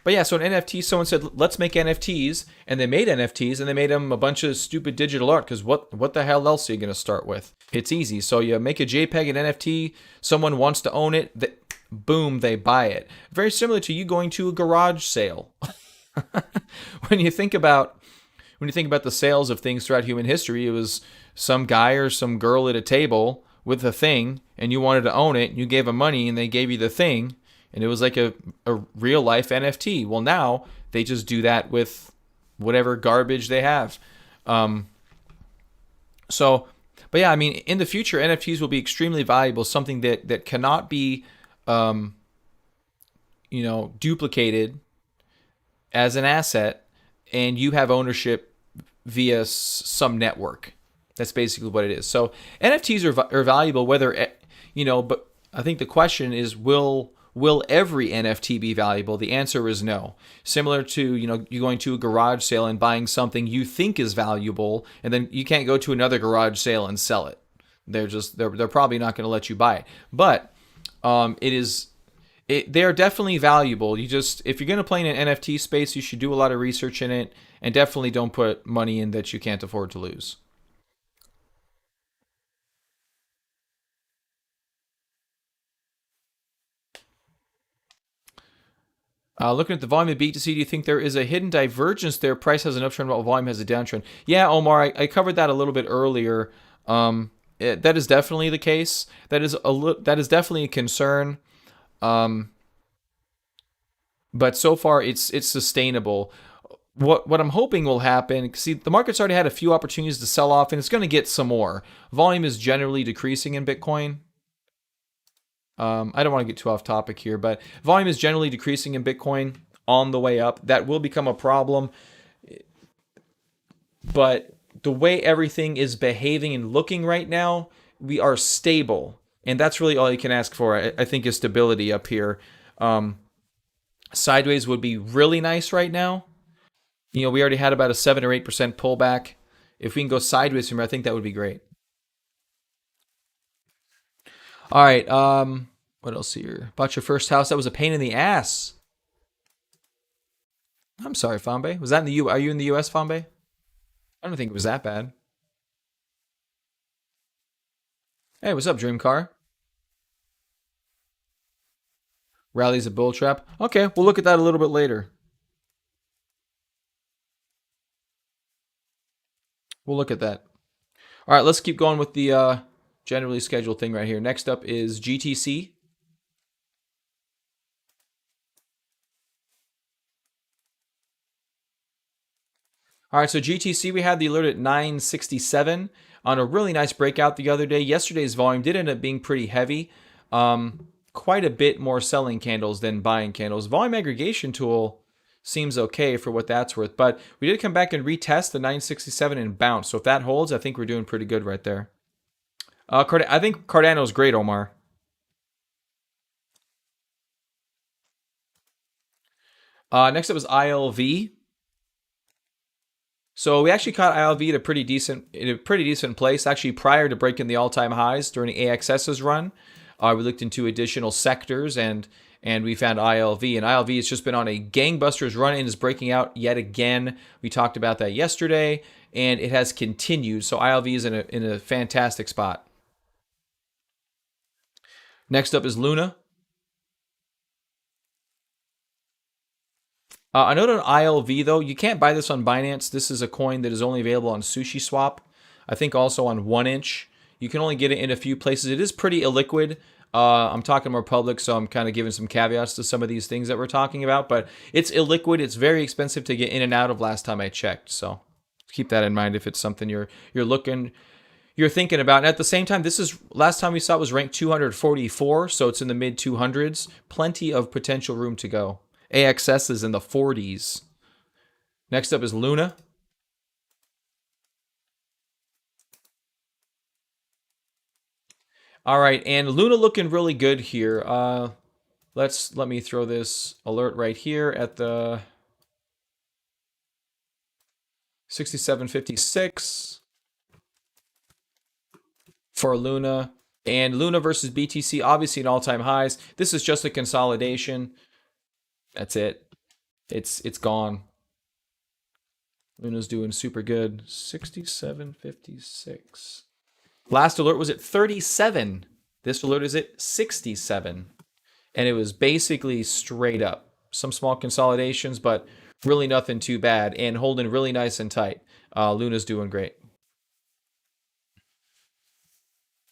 an NFT, someone said, let's make NFTs, and they made NFTs, and they made them a bunch of stupid digital art, because what the hell else are you going to start with? It's easy. So you make a JPEG, an NFT, someone wants to own it, boom, they buy it. Very similar to you going to a garage sale. When you think about the sales of things throughout human history, it was some guy or some girl at a table with a thing, and you wanted to own it, and you gave them money, and they gave you the thing. And it was like a real life NFT. Well, now they just do that with whatever garbage they have. But yeah, I mean, in the future, NFTs will be extremely valuable. Something that cannot be, duplicated as an asset, and you have ownership via some network That's basically what it is. So NFTs are valuable, whether but I think the question is, will every NFT be valuable? The answer is no. Similar to you going to a garage sale and buying something you think is valuable, and then you can't go to another garage sale and sell it. They're probably not going to let you buy it. But they are definitely valuable. If you're going to play in an NFT space, you should do a lot of research in it, and definitely don't put money in that you can't afford to lose. Looking at the volume of BTC, do you think there is a hidden divergence there? Price has an uptrend while volume has a downtrend. Yeah, Omar, I covered that a little bit earlier. That is definitely the case. That is definitely a concern. But so far it's sustainable. What I'm hoping will happen, see, the market's already had a few opportunities to sell off, and it's going to get some more. Volume is generally decreasing in Bitcoin. I don't want to get too off topic here, but volume is generally decreasing in Bitcoin on the way up. That will become a problem. But the way everything is behaving and looking right now, we are stable. And that's really all you can ask for, I think, is stability up here. Sideways would be really nice right now. We already had about a 7 or 8% pullback. If we can go sideways from here, I think that would be great. All right. What else here? Bought your first house. That was a pain in the ass. I'm sorry, Fambe. Was that in the U? Are you in the U.S., Fambe? I don't think it was that bad. Hey, what's up, Dream Car? Rally's a bull trap. Okay, we'll look at that a little bit later. We'll look at that. All right, let's keep going with the generally scheduled thing right here. Next up is GTC. All right, so GTC, we had the alert at 967 on a really nice breakout the other day. Yesterday's volume did end up being pretty heavy. Quite a bit more selling candles than buying candles. Volume aggregation tool seems okay for what that's worth, but we did come back and retest the 967 and bounce. So if that holds, I think we're doing pretty good right there. I think Cardano's great, Omar. Next up was ILV. So we actually caught ILV at a pretty decent place, actually prior to breaking the all-time highs during AXS's run. We looked into additional sectors and we found ILV. And ILV has just been on a gangbusters run and is breaking out yet again. We talked about that yesterday, and it has continued. So ILV is in a fantastic spot. Next up is Luna. A note on ILV, though, you can't buy this on Binance. This is a coin that is only available on SushiSwap. I think also on 1inch. You can only get it in a few places. It is pretty illiquid. I'm talking more public, so I'm kind of giving some caveats to some of these things that we're talking about. But it's illiquid. It's very expensive to get in and out of last time I checked. So keep that in mind if it's something you're thinking about. And at the same time, this is last time we saw it was ranked 244, so it's in the mid 200s. Plenty of potential room to go. AXS is in the 40s. Next up is Luna. All right, and Luna looking really good here. Let me throw this alert right here at the 67.56 for Luna. And Luna versus BTC, obviously at all-time highs. This is just a consolidation. That's it. It's gone. Luna's doing super good. 67.56. Last alert was at 37. This alert is at 67. And it was basically straight up. Some small consolidations, but really nothing too bad. And holding really nice and tight. Luna's doing great.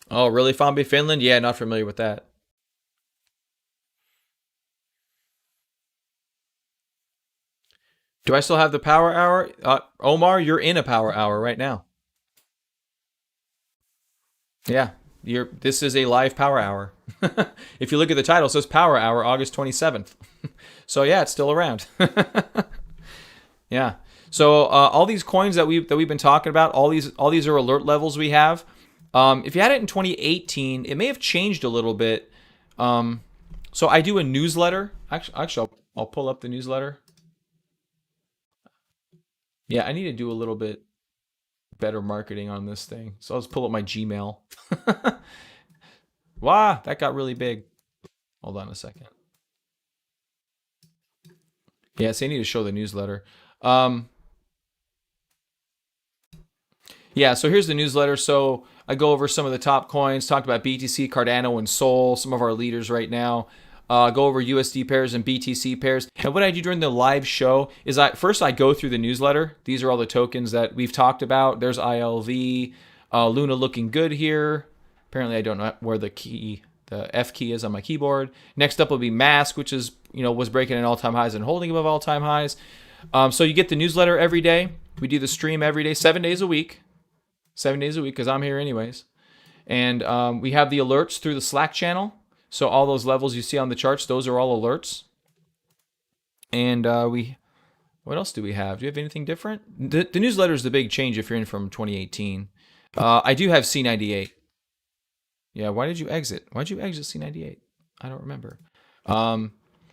Oh, really, Fambi? Finland? Yeah, not familiar with that. Do I still have the power hour? Omar, you're in a power hour right now. Yeah, this is a live power hour. If you look at the title, it says Power Hour, August 27th. So yeah, it's still around. Yeah. So all these coins that we've been talking about, all these are alert levels we have. If you had it in 2018, it may have changed a little bit. So I do a newsletter. Actually, I'll pull up the newsletter. Yeah, I need to do a little bit better marketing on this thing. So I'll just pull up my Gmail. Wow, that got really big. Hold on a second. Yeah, so I need to show the newsletter. Yeah, so here's the newsletter. So I go over some of the top coins, talked about BTC, Cardano, and Sol, some of our leaders right now. Go over USD pairs and BTC pairs. And what I do during the live show is first I go through the newsletter. These are all the tokens that we've talked about. There's ILV, Luna looking good here. Apparently I don't know where the F key is on my keyboard. Next up will be Mask, which is was breaking an all-time highs and holding above all-time highs. So you get the newsletter every day. We do the stream every day, 7 days a week. 7 days a week because I'm here anyways. And we have the alerts through the Slack channel. So all those levels you see on the charts, those are all alerts. And what else do we have? Do you have anything different? The newsletter is the big change if you're in from 2018. I do have C98. Yeah, why did you exit? Why did you exit C98? I don't remember.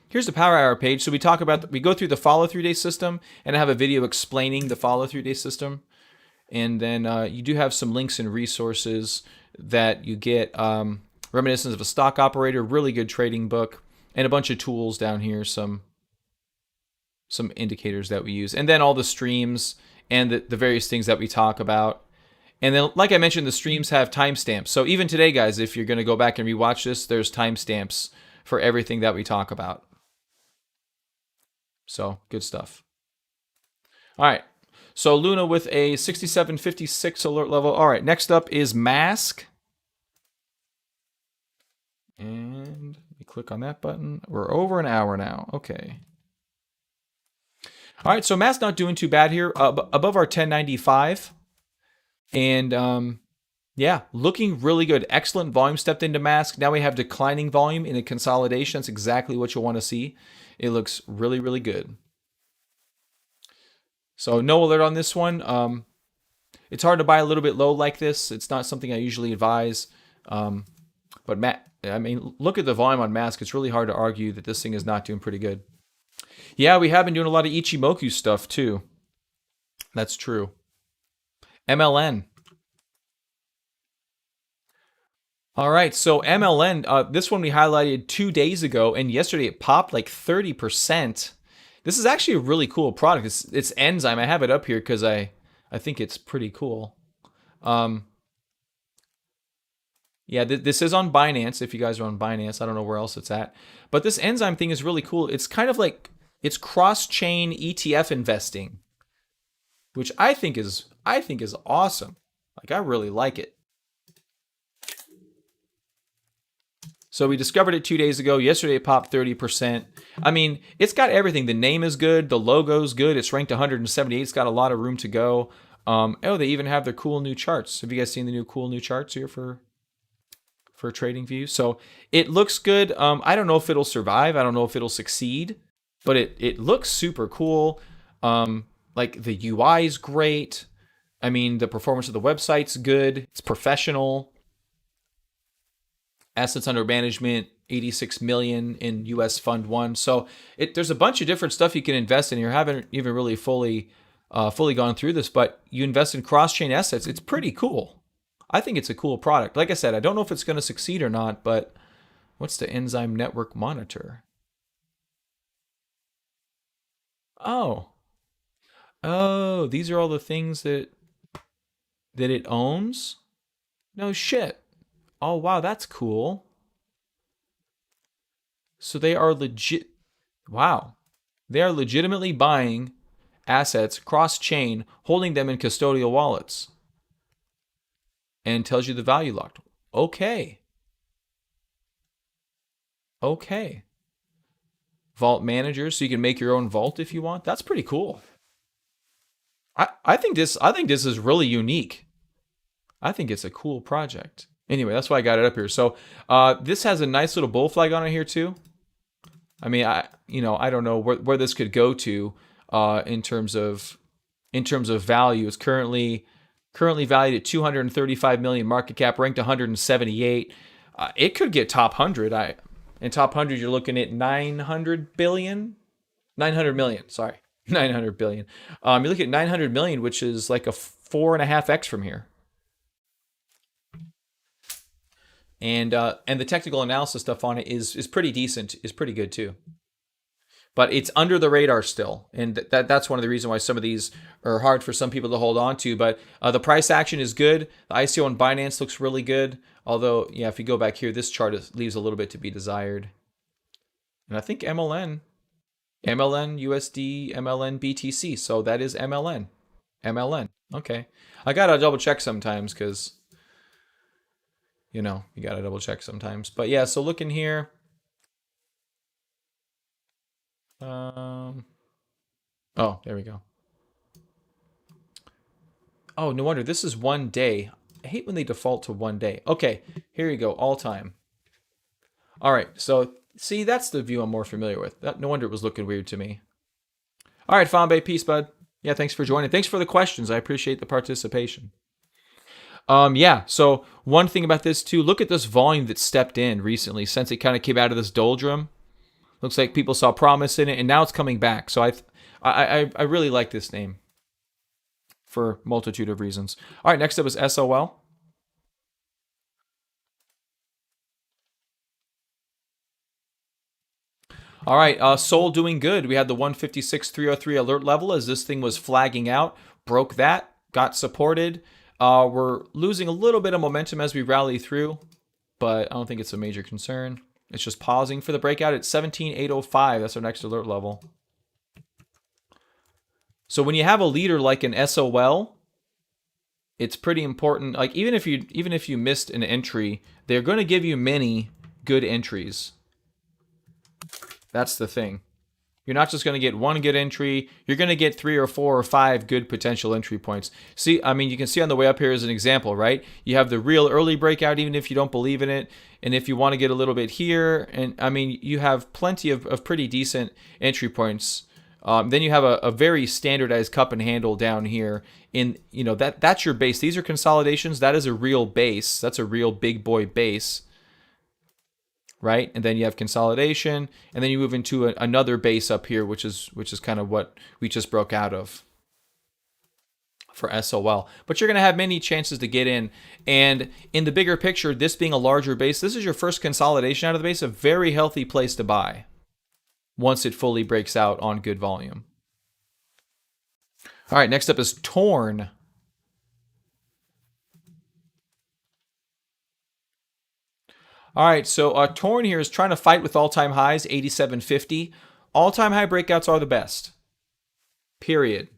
Here's the Power Hour page. So we go through the follow-through day system, and I have a video explaining the follow-through day system. And then you do have some links and resources that you get. Reminiscence of a Stock Operator, really good trading book, and a bunch of tools down here, some indicators that we use. And then all the streams and the various things that we talk about. And then, like I mentioned, the streams have timestamps. So even today, guys, if you're going to go back and rewatch this, there's timestamps for everything that we talk about. So, good stuff. All right. So Luna with a 6756 alert level. All right, next up is Mask. And we click on that button. We're over an hour now. Okay. All right, so Mask not doing too bad here. Above our 1095. And yeah, looking really good. Excellent volume stepped into Mask. Now we have declining volume in a consolidation. That's exactly what you'll want to see. It looks really, really good. So no alert on this one. It's hard to buy a little bit low like this. It's not something I usually advise. But look at the volume on Mask. It's really hard to argue that this thing is not doing pretty good. Yeah, we have been doing a lot of Ichimoku stuff too. That's true. MLN. All right, so MLN, this one we highlighted 2 days ago, and yesterday it popped like 30%. This is actually a really cool product. It's Enzyme. I have it up here because I think it's pretty cool. Yeah, this is on Binance. If you guys are on Binance, I don't know where else it's at. But this Enzyme thing is really cool. It's kind of like it's cross-chain ETF investing, which I think is awesome. Like I really like it. So we discovered it 2 days ago. Yesterday it popped 30%. I mean, it's got everything. The name is good. The logo's good. It's ranked 178. It's got a lot of room to go. They even have their cool new charts. Have you guys seen the cool new charts here for trading views? So it looks good. I don't know if it'll survive. I don't know if it'll succeed, but it looks super cool. Like the UI is great. I mean, the performance of the website's good. It's professional. Assets under management, 86 million in US Fund 1. So there's a bunch of different stuff you can invest in. You haven't even really fully gone through this, but you invest in cross-chain assets. It's pretty cool. I think it's a cool product. Like I said, I don't know if it's going to succeed or not, but what's the Enzyme Network Monitor? Oh, these are all the things that it owns? No shit. Oh, wow, that's cool. So they are legit. Wow. They are legitimately buying assets cross-chain, holding them in custodial wallets. And tells you the value locked. Okay. Okay. Vault managers, so you can make your own vault if you want. That's pretty cool. I think this is really unique. I think it's a cool project. Anyway, that's why I got it up here. So this has a nice little bull flag on it here too. I mean, I don't know where this could go to in terms of in terms of value. It's currently valued at 235 million market cap, ranked 178. It could get top 100. In top 100, you're looking at 900 million. Sorry, 900 billion. You look at 900 million, which is like a 4.5x from here. And the technical analysis stuff on it is pretty decent, is pretty good too. But it's under the radar still, and that's one of the reasons why some of these are hard for some people to hold on to. But the price action is good. The ICO on Binance looks really good. Although, yeah, if you go back here, this chart leaves a little bit to be desired. And I think MLN, USD, MLN, BTC. So that is MLN. Okay. I gotta double check sometimes because, you gotta double check sometimes. But yeah, so look in here. Oh, there we go. Oh, no wonder. This is 1 day. I hate when they default to 1 day. Okay, here you go. All time. All right, so see, that's the view I'm more familiar with. No wonder it was looking weird to me. All right, Fambe, peace, bud. Yeah, thanks for joining. Thanks for the questions. I appreciate the participation. Yeah, so one thing about this too, look at this volume that stepped in recently since it kind of came out of this doldrum. Looks like people saw promise in it, and now it's coming back. So I really like this name for a multitude of reasons. All right, next up is SOL. All right, Sol doing good. We had the 156.303 alert level as this thing was flagging out. Broke that, got supported. We're losing a little bit of momentum as we rally through, but I don't think it's a major concern. It's just pausing for the breakout at 17,805. That's our next alert level. So when you have a leader like an SOL, it's pretty important. Like even if you missed an entry, they're going to give you many good entries. That's the thing. You're not just going to get one good entry. You're going to get 3 or 4 or 5 good potential entry points. See, I mean, you can see on the way up here as an example, right? You have the real early breakout, even if you don't believe in it. And if you want to get a little bit here, and I mean, you have plenty of pretty decent entry points. Then you have a very standardized cup and handle down here. That's your base. These are consolidations. That is a real base. That's a real big boy base. Right, and then you have consolidation, and then you move into another base up here, which is kind of what we just broke out of for SOL. But you're going to have many chances to get in, and in the bigger picture, this being a larger base, this is your first consolidation out of the base, a very healthy place to buy once it fully breaks out on good volume. All right, next up is Torn. All right, so Torn here is trying to fight with all-time highs, 87.50. All-time high breakouts are the best. Period.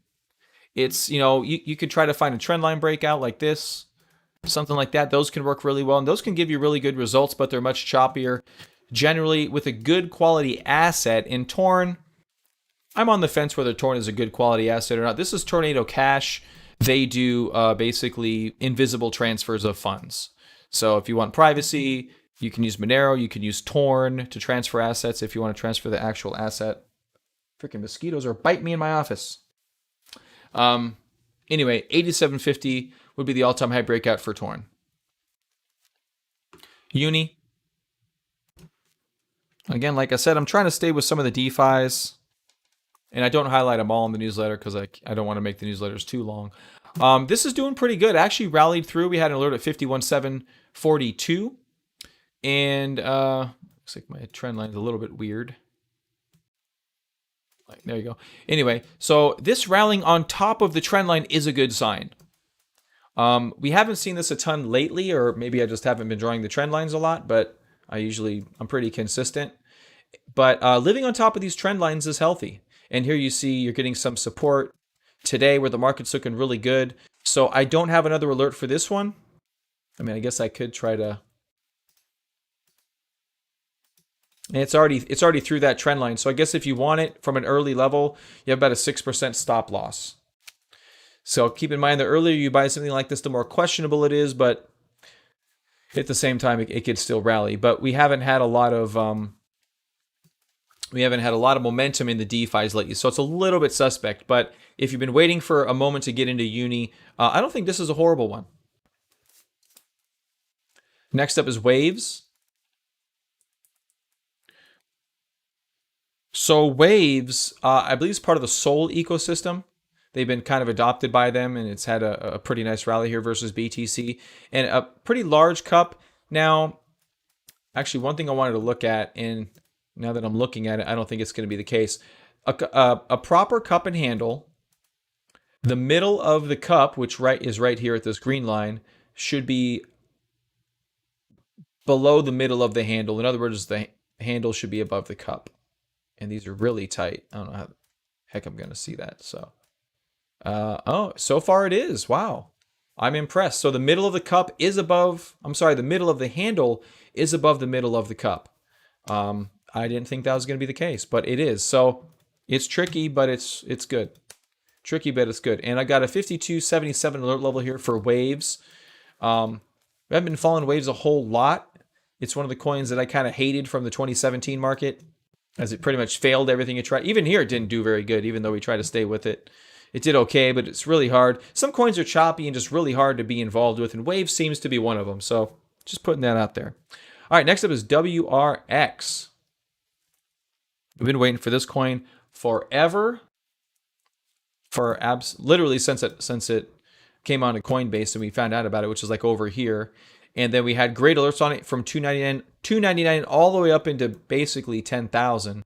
It's, you could try to find a trend line breakout like this, something like that. Those can work really well, and those can give you really good results, but they're much choppier. Generally, with a good quality asset in Torn, I'm on the fence whether Torn is a good quality asset or not. This is Tornado Cash. They do basically invisible transfers of funds. So if you want privacy, you can use Monero, you can use Torn to transfer assets if you want to transfer the actual asset. Freaking mosquitoes are biting me in my office. Anyway, 87.50 would be the all-time high breakout for Torn. Uni. Again, like I said, I'm trying to stay with some of the DeFis. And I don't highlight them all in the newsletter because I don't want to make the newsletters too long. This is doing pretty good. Actually rallied through. We had an alert at 51.742. And looks like my trend line is a little bit weird. There you go. Anyway, so this rallying on top of the trend line is a good sign. We haven't seen this a ton lately, or maybe I just haven't been drawing the trend lines a lot, but I'm pretty consistent. But living on top of these trend lines is healthy. And here you see you're getting some support today where the market's looking really good. So I don't have another alert for this one. I mean, I guess I could try to. And it's already through that trend line. So I guess if you want it from an early level, you have about a 6% stop loss. So keep in mind, the earlier you buy something like this, the more questionable it is. But at the same time, it could still rally. But we haven't had a lot of momentum in the DeFis lately, so it's a little bit suspect. But if you've been waiting for a moment to get into Uni, I don't think this is a horrible one. Next up is Waves. So Waves, I believe, is part of the Sol ecosystem. They've been kind of adopted by them, and it's had a pretty nice rally here versus BTC. And a pretty large cup. Now, actually, one thing I wanted to look at, and now that I'm looking at it, I don't think it's going to be the case. A proper cup and handle, the middle of the cup, which is right here at this green line, should be below the middle of the handle. In other words, the handle should be above the cup. And these are really tight. I don't know how the heck I'm going to see that. So, oh, so far it is. Wow. I'm impressed. So the middle of the cup is above, the middle of the handle is above the middle of the cup. I didn't think that was going to be the case, but it is. So it's tricky, but it's good. Tricky, but it's good. And I got a 52.77 alert level here for Waves. We haven't been following Waves a whole lot. It's one of the coins that I kind of hated from the 2017 market, as it pretty much failed everything it tried. Even here, it didn't do very good, even though we tried to stay with it. It did okay, but it's really hard. Some coins are choppy and just really hard to be involved with, and Waves seems to be one of them. So just putting that out there. All right, next up is WRX. We've been waiting for this coin forever, literally since it came on to Coinbase and we found out about it, which is like over here. And then we had great alerts on it from $2.99 all the way up into basically 10,000.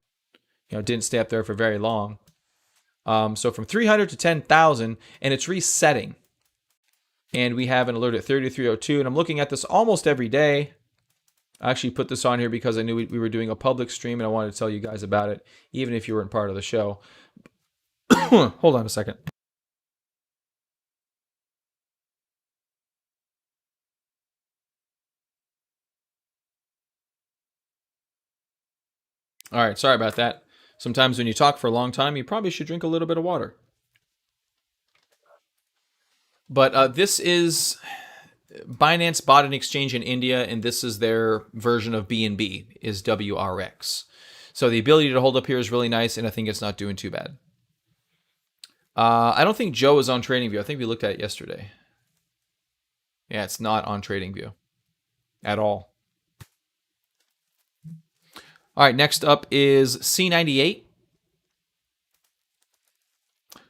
It didn't stay up there for very long. So from 300 to 10,000, and it's resetting. And we have an alert at 3302, and I'm looking at this almost every day. I actually put this on here because I knew we were doing a public stream, and I wanted to tell you guys about it, even if you weren't part of the show. Hold on a second. All right, sorry about that. Sometimes when you talk for a long time, you probably should drink a little bit of water. But this is Binance bought an exchange in India, and this is their version of BNB, is WRX. So the ability to hold up here is really nice, and I think it's not doing too bad. I don't think Joe is on TradingView. I think we looked at it yesterday. Yeah, it's not on TradingView at all. All right, next up is C98.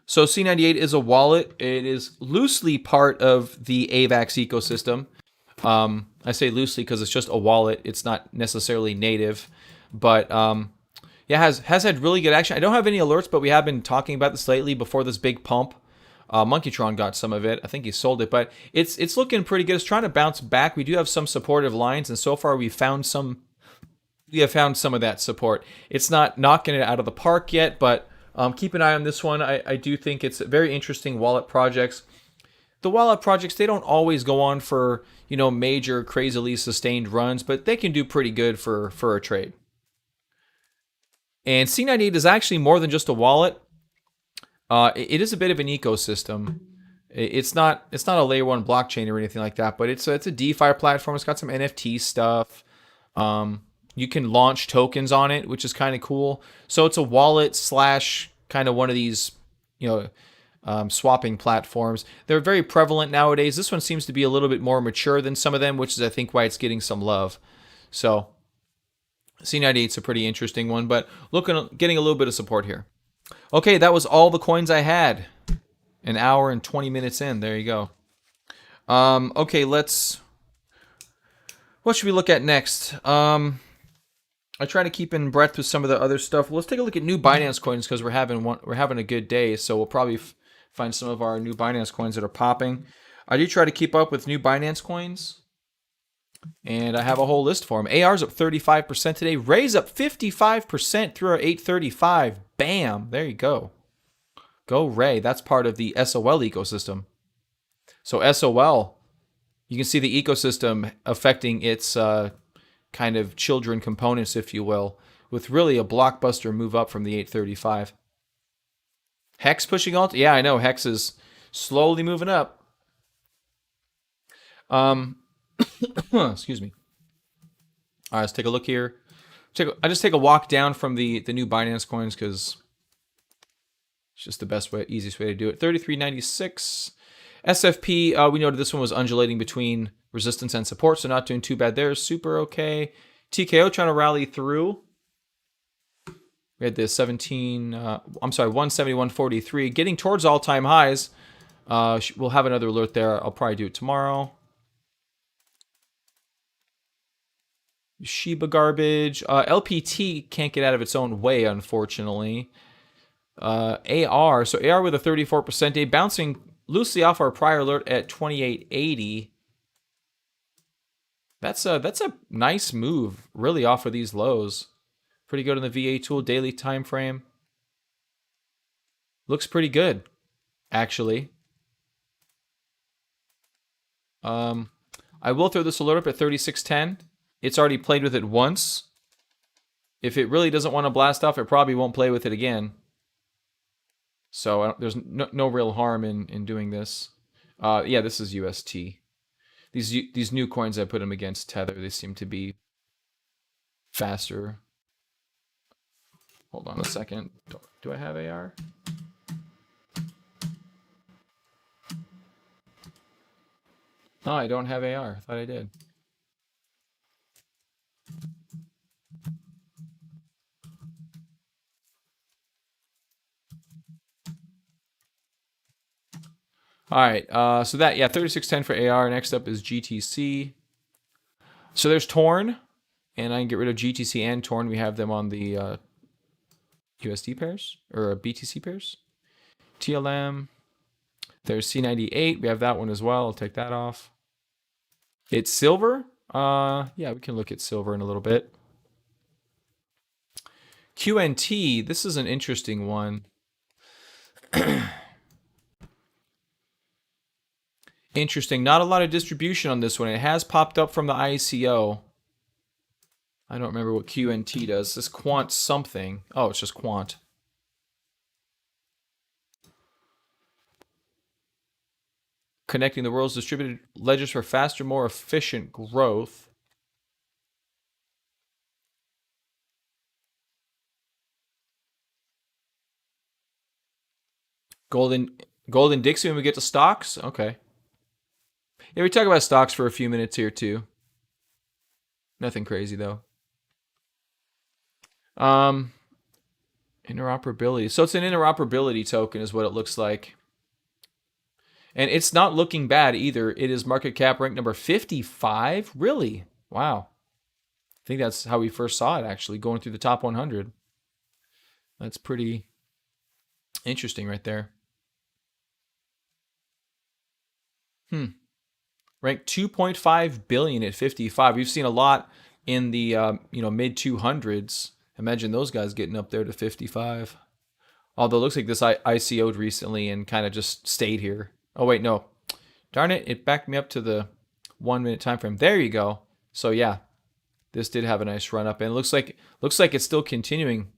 So C98 is a wallet. It is loosely part of the AVAX ecosystem. I say loosely because it's just a wallet. It's not necessarily native, but yeah, has had really good action. I don't have any alerts, but we have been talking about this lately before this big pump. Monkeytron got some of it. I think he sold it, but it's looking pretty good. It's trying to bounce back. We do have some supportive lines, and so far we have found some of that support. It's not knocking it out of the park yet, but keep an eye on this one. I do think it's very interesting wallet projects. The wallet projects, they don't always go on for, major crazily sustained runs, but they can do pretty good for a trade. And C98 is actually more than just a wallet. It is a bit of an ecosystem. It's not a layer 1 blockchain or anything like that, but it's a DeFi platform. It's got some NFT stuff. You can launch tokens on it, which is kind of cool. So it's a wallet / kind of one of these, swapping platforms. They're very prevalent nowadays. This one seems to be a little bit more mature than some of them, which is, I think, why it's getting some love. So C98 is a pretty interesting one, but getting a little bit of support here. Okay, that was all the coins I had. An hour and 20 minutes in. There you go. Okay, what should we look at next? I try to keep in breadth with some of the other stuff. Let's take a look at new Binance coins because we're having a good day. So we'll probably find some of our new Binance coins that are popping. I do try to keep up with new Binance coins, and I have a whole list for them. AR's up 35% today. Ray's up 55% through our 835. Bam! There you go. Go Ray. That's part of the SOL ecosystem. So SOL, you can see the ecosystem affecting its kind of children components, if you will, with really a blockbuster move up from the 835. Hex pushing alt? Yeah, I know. Hex is slowly moving up. Excuse me. All right, let's take a look here. I just take a walk down from the new Binance coins because It's just the best way, easiest way to do it. 33.96. SFP, we noted this one was undulating between resistance and support, so not doing too bad there. Super okay. TKO trying to rally through. We had the 171.43, getting towards all-time highs. We'll have another alert there. I'll probably do it tomorrow. Shiba garbage. LPT can't get out of its own way, unfortunately. AR. So AR with a 34% day, bouncing loosely off our prior alert at 28.80. That's a nice move, really, off of these lows. Pretty good on the VA tool, daily time frame. Looks pretty good, actually. I will throw this alert up at 36.10. It's already played with it once. If it really doesn't want to blast off, it probably won't play with it again. So there's no real harm in doing this. Yeah, this is UST. These new coins, I put them against Tether. They seem to be faster. Hold on a second. Do I have AR? No, I don't have AR. I thought I did. All right, so that, yeah, 36.10 for AR. Next up is GTC. So there's Torn, and I can get rid of GTC and Torn. We have them on the USD pairs, or BTC pairs. TLM. There's C98. We have that one as well. I'll take that off. It's silver. Yeah, we can look at silver in a little bit. QNT. This is an interesting one. Interesting. Not a lot of distribution on this one. It has popped up from the ICO. I don't remember what QNT does. This Quant something. Oh, it's just Quant. Connecting the world's distributed ledgers for faster, more efficient growth. Golden Dixie when we get to stocks? Okay. Yeah, we talk about stocks for a few minutes here too. Nothing crazy though. Interoperability. So it's an interoperability token is what it looks like. And it's not looking bad either. It is market cap rank number 55. Really? Wow. I think that's how we first saw it, actually, going through the top 100. That's pretty interesting right there. Ranked 2.5 billion at 55. We've seen a lot in the mid 200s. Imagine those guys getting up there to 55. Although it looks like this ICO'd recently and kind of just stayed here. Oh wait, no. Darn it, it backed me up to the 1 minute time frame. There you go. So yeah, this did have a nice run up, and it looks like it's still continuing.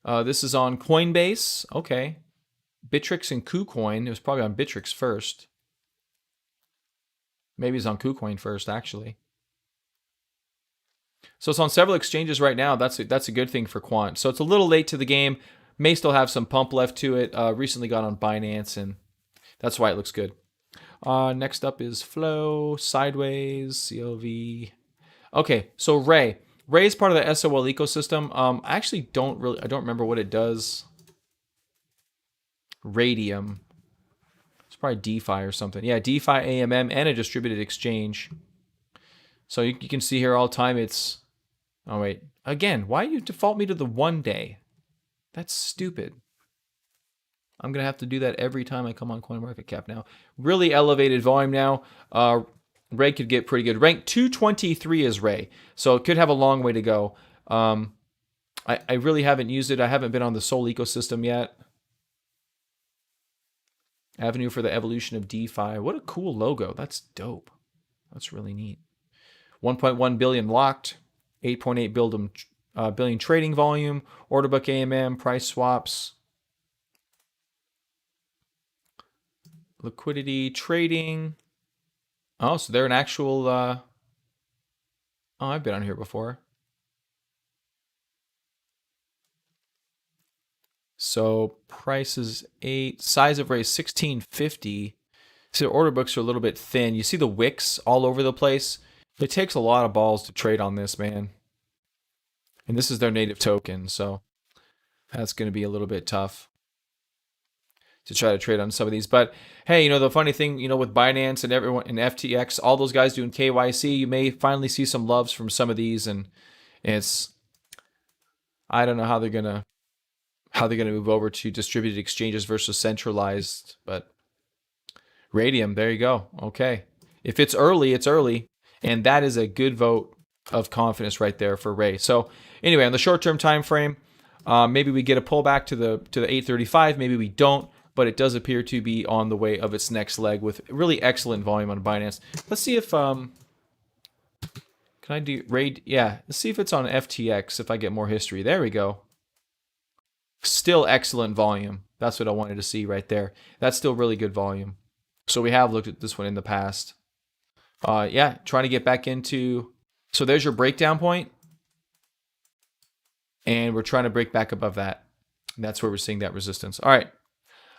This is on Coinbase. Okay. Bittrex and KuCoin. It was probably on Bittrex first. Maybe it's on KuCoin first, actually. So it's on several exchanges right now. That's a good thing for Quant. So it's a little late to the game. May still have some pump left to it. Recently got on Binance, and that's why it looks good. Next up is Flow, Sideways, CLV. Okay, so Ray. Ray is part of the SOL ecosystem. I actually don't remember what it does. Raydium. It's probably DeFi or something. Yeah, DeFi, AMM, and a distributed exchange. So you can see here all the time it's... Oh, wait. Again, why do you default me to the 1 day? That's stupid. I'm going to have to do that every time I come on CoinMarketCap now. Really elevated volume now. Ray could get pretty good. Rank 223 is Ray. So it could have a long way to go. I really haven't used it. I haven't been on the Sol ecosystem yet. Avenue for the evolution of DeFi. What a cool logo. That's dope. That's really neat. 1.1 billion locked. 8.8 billion trading volume. Order book AMM. Price swaps. Liquidity trading. Oh, so they're an actual... Oh, I've been on here before. So price is 8, size of Ray 1650. So the order books are a little bit thin. You see the wicks all over the place. It takes a lot of balls to trade on this, man. And this is their native token, so that's going to be a little bit tough to try to trade on some of these. But hey, you know, the funny thing, you know, with Binance and everyone and FTX, all those guys doing KYC, you may finally see some loves from some of these, and it's, I don't know how they're gonna move over to distributed exchanges versus centralized. But Raydium, there you go. Okay, if it's early, it's early, and that is a good vote of confidence right there for Ray. So anyway, on the short-term time frame, maybe we get a pullback to the 835, maybe we don't, but it does appear to be on the way of its next leg with really excellent volume on Binance. Let's see if can I do Raid? Yeah, let's see if it's on FTX. If I get more history, there we go. Still excellent volume. That's what I wanted to see right there. That's still really good volume. So we have looked at this one in the past. Yeah, trying to get back into. So there's your breakdown point. And we're trying to break back above that. And that's where we're seeing that resistance. All right.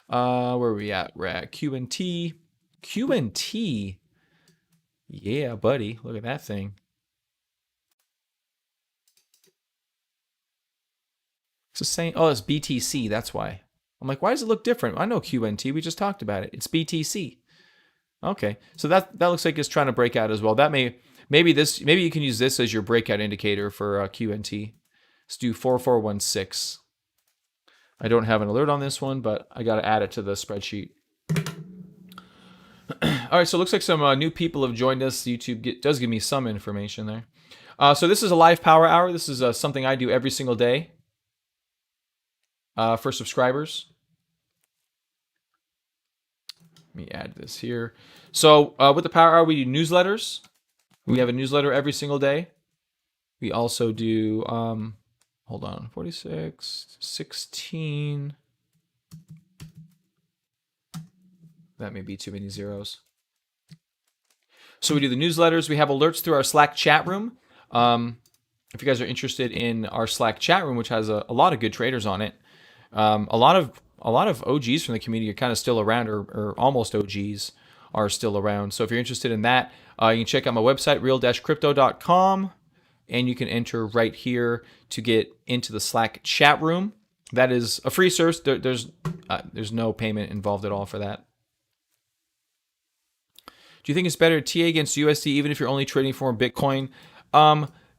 Where are we at? We're at QNT. QNT. Yeah, buddy. Look at that thing. It's the same. Oh, it's BTC. That's why. I'm like, why does it look different? I know QNT. We just talked about it. It's BTC. Okay. So that looks like it's trying to break out as well. That maybe you can use this as your breakout indicator for QNT. Let's do 4416. I don't have an alert on this one, but I got to add it to the spreadsheet. All right, so it looks like some new people have joined us. YouTube does give me some information there. So this is a live power hour. This is something I do every single day for subscribers. Let me add this here. So with the power hour, we do newsletters. We have a newsletter every single day. We also do... hold on, 46, 16. That may be too many zeros. So we do the newsletters. We have alerts through our Slack chat room. If you guys are interested in our Slack chat room, which has a lot of good traders on it, a lot of OGs from the community are kind of still around, or almost OGs are still around. So if you're interested in that, you can check out my website, real-crypto.com. And you can enter right here to get into the Slack chat room. That is a free service. There's no payment involved at all for that. Do you think it's better TA against USD even if you're only trading for Bitcoin?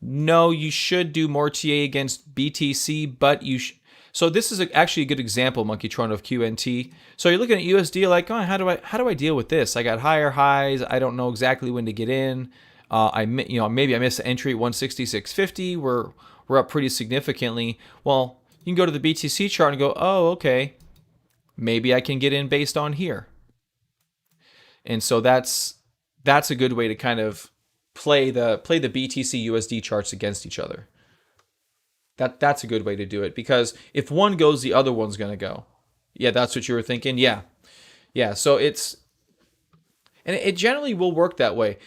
No, you should do more TA against BTC, but so this is actually a good example, Monkeytron, of QNT. So you're looking at USD like, oh, how do I deal with this? I got higher highs. I don't know exactly when to get in. Maybe I missed the entry at 166.50. We're up pretty significantly. Well, you can go to the BTC chart and go, oh, okay, maybe I can get in based on here. And so that's a good way to kind of play the BTC USD charts against each other. That's a good way to do it, because if one goes, the other one's gonna go. Yeah, that's what you were thinking. Yeah. So it generally will work that way.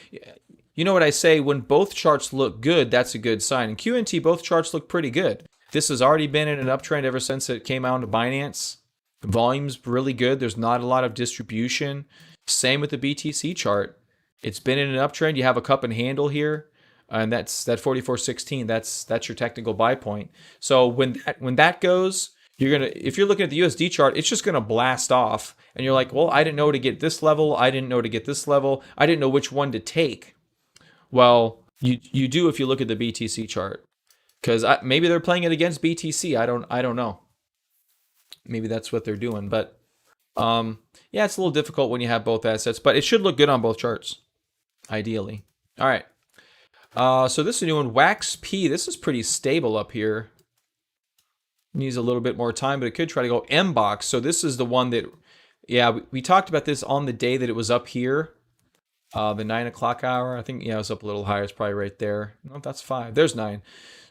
You know what I say, when both charts look good, that's a good sign. In QNT, both charts look pretty good. This has already been in an uptrend ever since it came out of Binance. The volume's really good. There's not a lot of distribution. Same with the BTC chart. It's been in an uptrend. You have a cup and handle here, and that's that 44.16. That's your technical buy point. So when that goes, if you're looking at the USD chart, it's just gonna blast off, and you're like, well, I didn't know to get this level. I didn't know to get this level. I didn't know which one to take. Well, you do if you look at the BTC chart, because maybe they're playing it against BTC. I don't know. Maybe that's what they're doing. But yeah, it's a little difficult when you have both assets, but it should look good on both charts, ideally. All right. So this is a new one, Wax P. This is pretty stable up here. Needs a little bit more time, but it could try to go M-Box. So this is the one that, yeah, we talked about this on the day that it was up here. The 9 o'clock hour, I think, yeah, it was up a little higher. It's probably right there. No, that's 5. There's 9.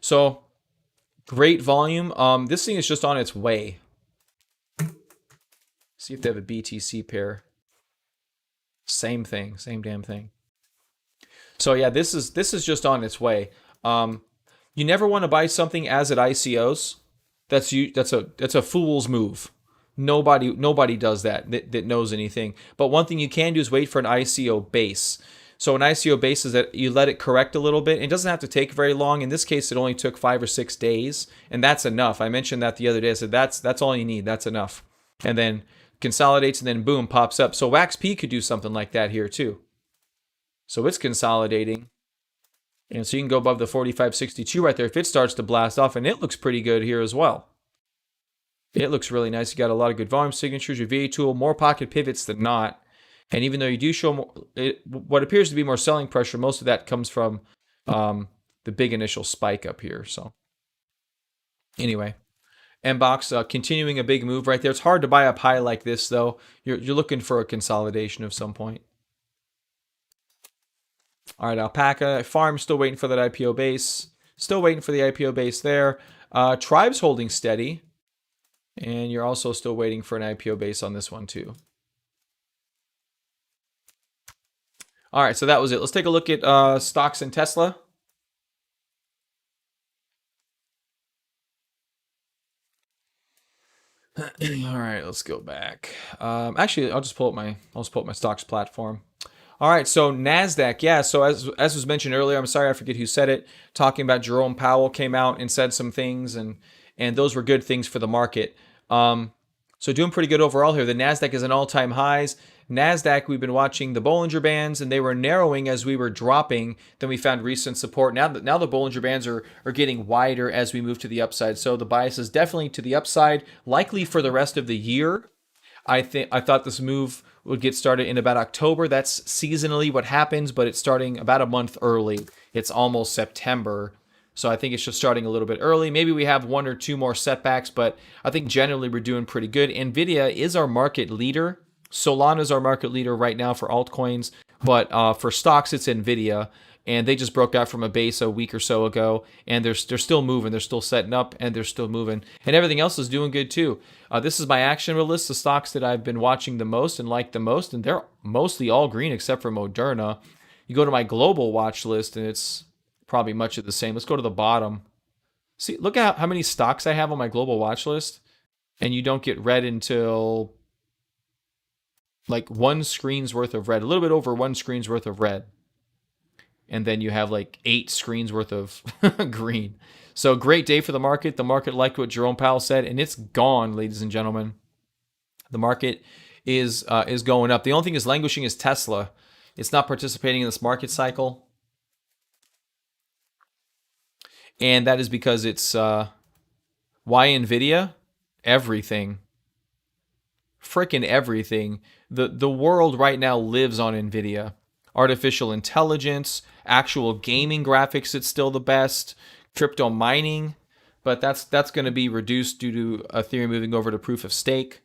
So great volume. This thing is just on its way. See if they have a BTC pair. Same thing, same damn thing. So yeah, this is just on its way. You never want to buy something as it ICOs. That's a fool's move. Nobody does that knows anything. But one thing you can do is wait for an ICO base. So an ICO base is that you let it correct a little bit. It doesn't have to take very long. In this case, it only took 5 or 6 days, and that's enough. I mentioned that the other day. I said that's all you need. That's enough. And then consolidates, and then boom, pops up. So WaxP could do something like that here too. So it's consolidating. And so you can go above the 45.62 right there if it starts to blast off, and it looks pretty good here as well. It looks really nice. You got a lot of good volume signatures, your VA tool, more pocket pivots than not. And even though you do show more, what appears to be more selling pressure, most of that comes from the big initial spike up here. So anyway, MBOX continuing a big move right there. It's hard to buy up high like this, though. You're looking for a consolidation of some point. All right, Alpaca. Farm still waiting for that IPO base. Still waiting for the IPO base there. Tribe's holding steady. And you're also still waiting for an IPO base on this one, too. All right, so that was it. Let's take a look at stocks in Tesla. All right, let's go back. Actually, I'll just pull up my stocks platform. All right, so Nasdaq, yeah. So as was mentioned earlier, I'm sorry I forget who said it. Talking about Jerome Powell came out and said some things, and those were good things for the market. So doing pretty good overall here. The Nasdaq is an all-time highs. Nasdaq, we've been watching the Bollinger Bands, and they were narrowing as we were dropping. Then we found recent support. Now the Bollinger Bands are getting wider as we move to the upside. So the bias is definitely to the upside, likely for the rest of the year. I thought this move would get started in about October. That's seasonally what happens, but it's starting about a month early. It's almost September. So I think it's just starting a little bit early. Maybe we have 1 or 2 more setbacks, but I think generally we're doing pretty good. Nvidia is our market leader. Solana is our market leader right now for altcoins, but for stocks, it's Nvidia, and they just broke out from a base a week or so ago, and they're still moving. They're still setting up, and they're still moving, and everything else is doing good too. This is my actionable list, the stocks that I've been watching the most and like the most, and they're mostly all green except for Moderna. You go to my global watch list, and it's probably much of the same. Let's go to the bottom. See, look at how many stocks I have on my global watch list, and you don't get red until like 1 screen's worth of red, a little bit over 1 screen's worth of red. And then you have like 8 screens worth of green. So great day for the market. The market liked what Jerome Powell said, and it's gone, ladies and gentlemen. The market is going up. The only thing is languishing is Tesla. It's not participating in this market cycle. And that is because it's why Nvidia? Everything. Freaking everything. The world right now lives on Nvidia. Artificial intelligence, actual gaming graphics, it's still the best. Crypto mining, but that's going to be reduced due to Ethereum moving over to proof of stake.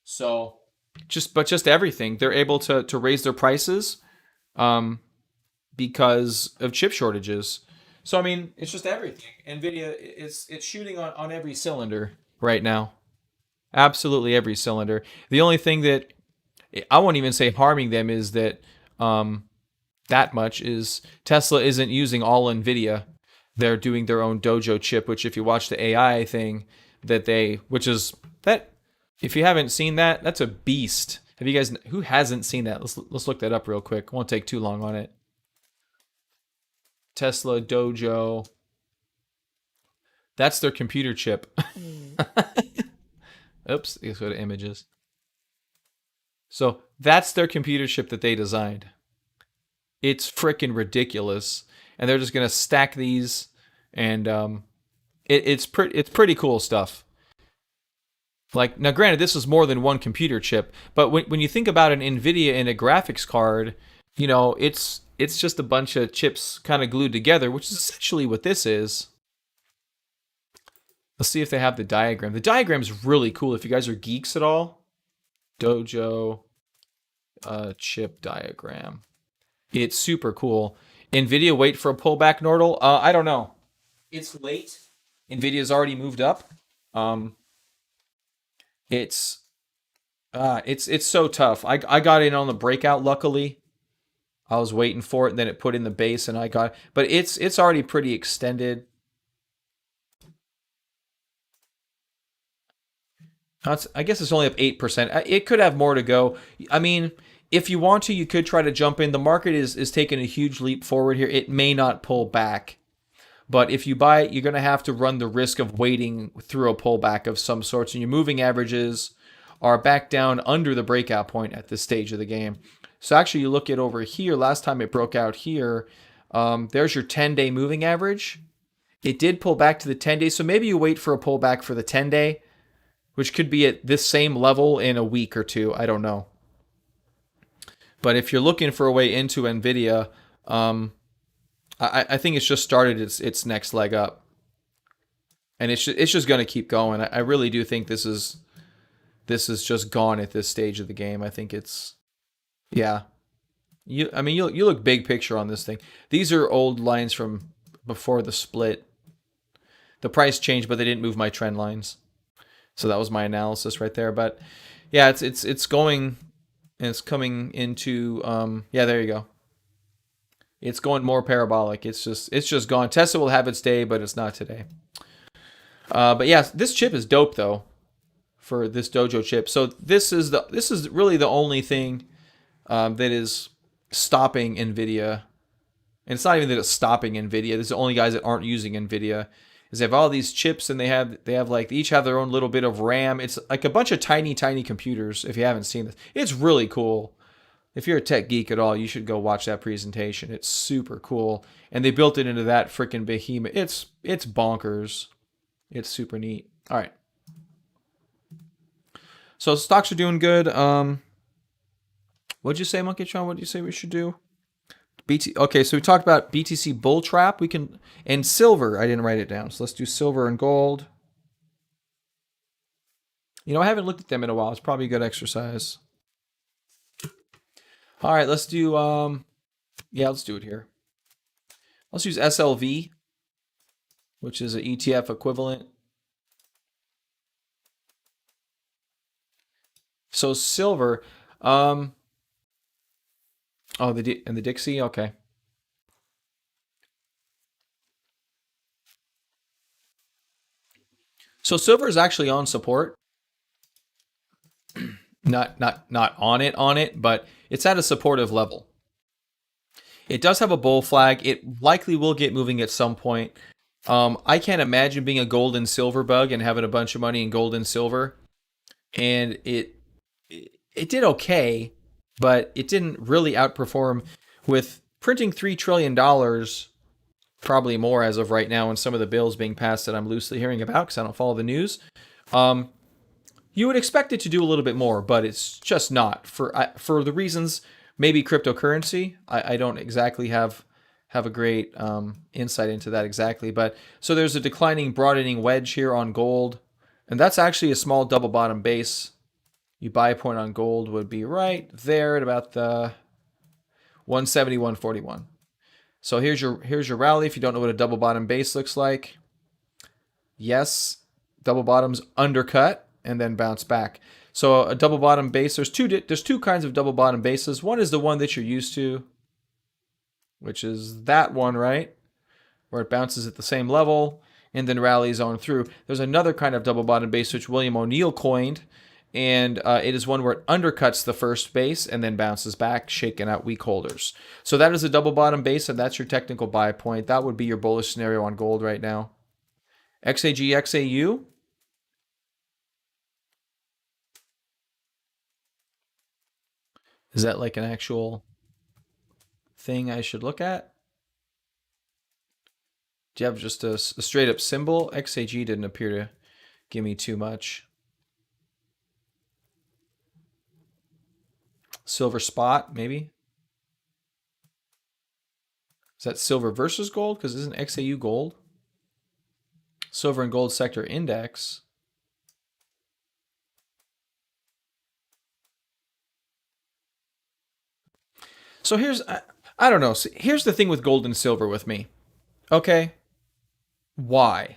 So just everything. They're able to raise their prices because of chip shortages. So I mean, it's just everything. Nvidia it's shooting on every cylinder right now. Absolutely every cylinder. The only thing that I won't even say harming them is that that much is Tesla isn't using all Nvidia. They're doing their own Dojo chip, which if you watch the AI thing if you haven't seen that, that's a beast. Have you guys, who hasn't seen that? Let's look that up real quick. Won't take too long on it. Tesla Dojo. That's their computer chip. Oops, let's go to images. So that's their computer chip that they designed. It's freaking ridiculous, and they're just gonna stack these, and it's pretty cool stuff. Like, now, granted, this is more than one computer chip, but when you think about an Nvidia and a graphics card, you know, it's just a bunch of chips kind of glued together, which is essentially what this is. Let's see if they have the diagram. The diagram is really cool. If you guys are geeks at all, Dojo chip diagram. It's super cool. Nvidia wait for a pullback, Nordal? I don't know. It's late. Nvidia's already moved up. It's so tough. I got in on the breakout, luckily. I was waiting for it, and then it put in the base, and I got, but it's already pretty extended. I guess it's only up 8%. It could have more to go. I mean, if you want to, you could try to jump in. The market is taking a huge leap forward here. It may not pull back. But if you buy it, you're going to have to run the risk of waiting through a pullback of some sorts. And your moving averages are back down under the breakout point at this stage of the game. So actually, you look at over here, last time it broke out here, there's your 10-day moving average. It did pull back to the 10-day. So maybe you wait for a pullback for the 10-day, which could be at this same level in a week or two. I don't know. But if you're looking for a way into Nvidia, I think it's just started its next leg up, and it's just going to keep going. I really do think this is just gone at this stage of the game. I think it's yeah. You look big picture on this thing. These are old lines from before the split. The price changed, but they didn't move my trend lines. So that was my analysis right there. But yeah, it's going and it's coming into yeah, there you go. It's going more parabolic. It's just gone. Tesla will have its day, but it's not today. But yeah, this chip is dope though, for this Dojo chip. So this is really the only thing that is stopping Nvidia. And it's not even that it's stopping Nvidia. This is the only guys that aren't using Nvidia. Is they have all these chips and they have like they each have their own little bit of RAM. It's like a bunch of tiny computers. If you haven't seen this, it's really cool. If you're a tech geek at all, you should go watch that presentation. It's super cool, and they built it into that freaking behemoth. It's bonkers. It's super neat. All right. So stocks are doing good. What'd you say, Monkey Sean? What did you say we should do? Okay, so we talked about BTC bull trap. We can and silver. I didn't write it down, so let's do silver and gold. You know, I haven't looked at them in a while. It's probably a good exercise. All right, let's do yeah, let's do it here. Let's use SLV, which is an ETF equivalent. So silver, oh, the Dixie, okay. So silver is actually on support. Not on it, but it's at a supportive level. It does have a bull flag. It likely will get moving at some point. I can't imagine being a gold and silver bug and having a bunch of money in gold and silver. And it did okay, but it didn't really outperform with printing $3 trillion, probably more as of right now, and some of the bills being passed that I'm loosely hearing about because I don't follow the news. You would expect it to do a little bit more, but it's just not for the reasons. Maybe cryptocurrency. I don't exactly have a great insight into that exactly, but so there's a declining broadening wedge here on gold, and that's actually a small double bottom base. You buy point on gold would be right there at about the 170, 141. So here's your rally. If you don't know what a double bottom base looks like, yes, double bottoms undercut and then bounce back. So a double bottom base, there's two kinds of double bottom bases. One is the one that you're used to, which is that one, right? Where it bounces at the same level and then rallies on through. There's another kind of double bottom base which William O'Neill coined, and it is one where it undercuts the first base and then bounces back, shaking out weak holders. So that is a double bottom base, and that's your technical buy point. That would be your bullish scenario on gold right now. XAG, XAU. Is that like an actual thing I should look at? Do you have just a straight up symbol? XAG didn't appear to give me too much. Silver spot, maybe? Is that silver versus gold? Because isn't XAU gold? Silver and gold sector index. So I don't know. Here's the thing with gold and silver with me. Okay? Why?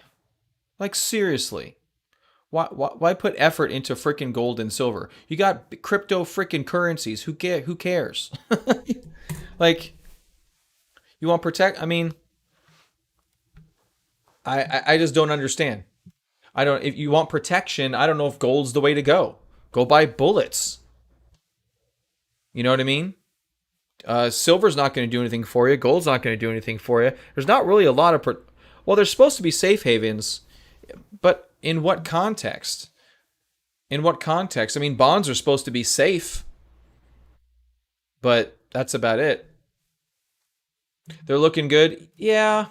Like, seriously. Why put effort into freaking gold and silver? You got crypto freaking currencies. Who cares? Like, you want protect? I mean, I just don't understand. I don't. If you want protection, I don't know if gold's the way to go. Go buy bullets. You know what I mean? Silver's not going to do anything for you. Gold's not going to do anything for you. There's not really a lot of... well, there's supposed to be safe havens, but in what context? In what context? I mean, bonds are supposed to be safe, but that's about it. They're looking good. Yeah.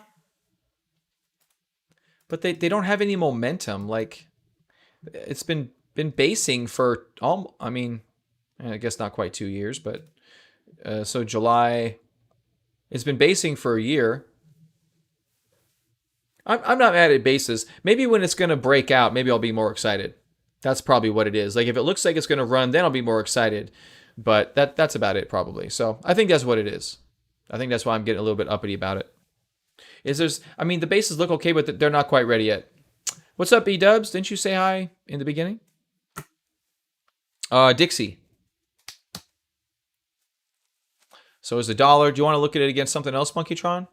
But they don't have any momentum. Like, it's been basing for all... I mean, I guess not quite 2 years, but... so July... It's been basing for a year. I'm not mad at bases. Maybe when it's going to break out, maybe I'll be more excited. That's probably what it is. Like, if it looks like it's going to run, then I'll be more excited. But that's about it, probably. So I think that's what it is. I think that's why I'm getting a little bit uppity about it. I mean, the bases look okay, but they're not quite ready yet. What's up, B-Dubs? Didn't you say hi in the beginning? Dixie. So is the dollar. Do you want to look at it against something else, Monkeytron?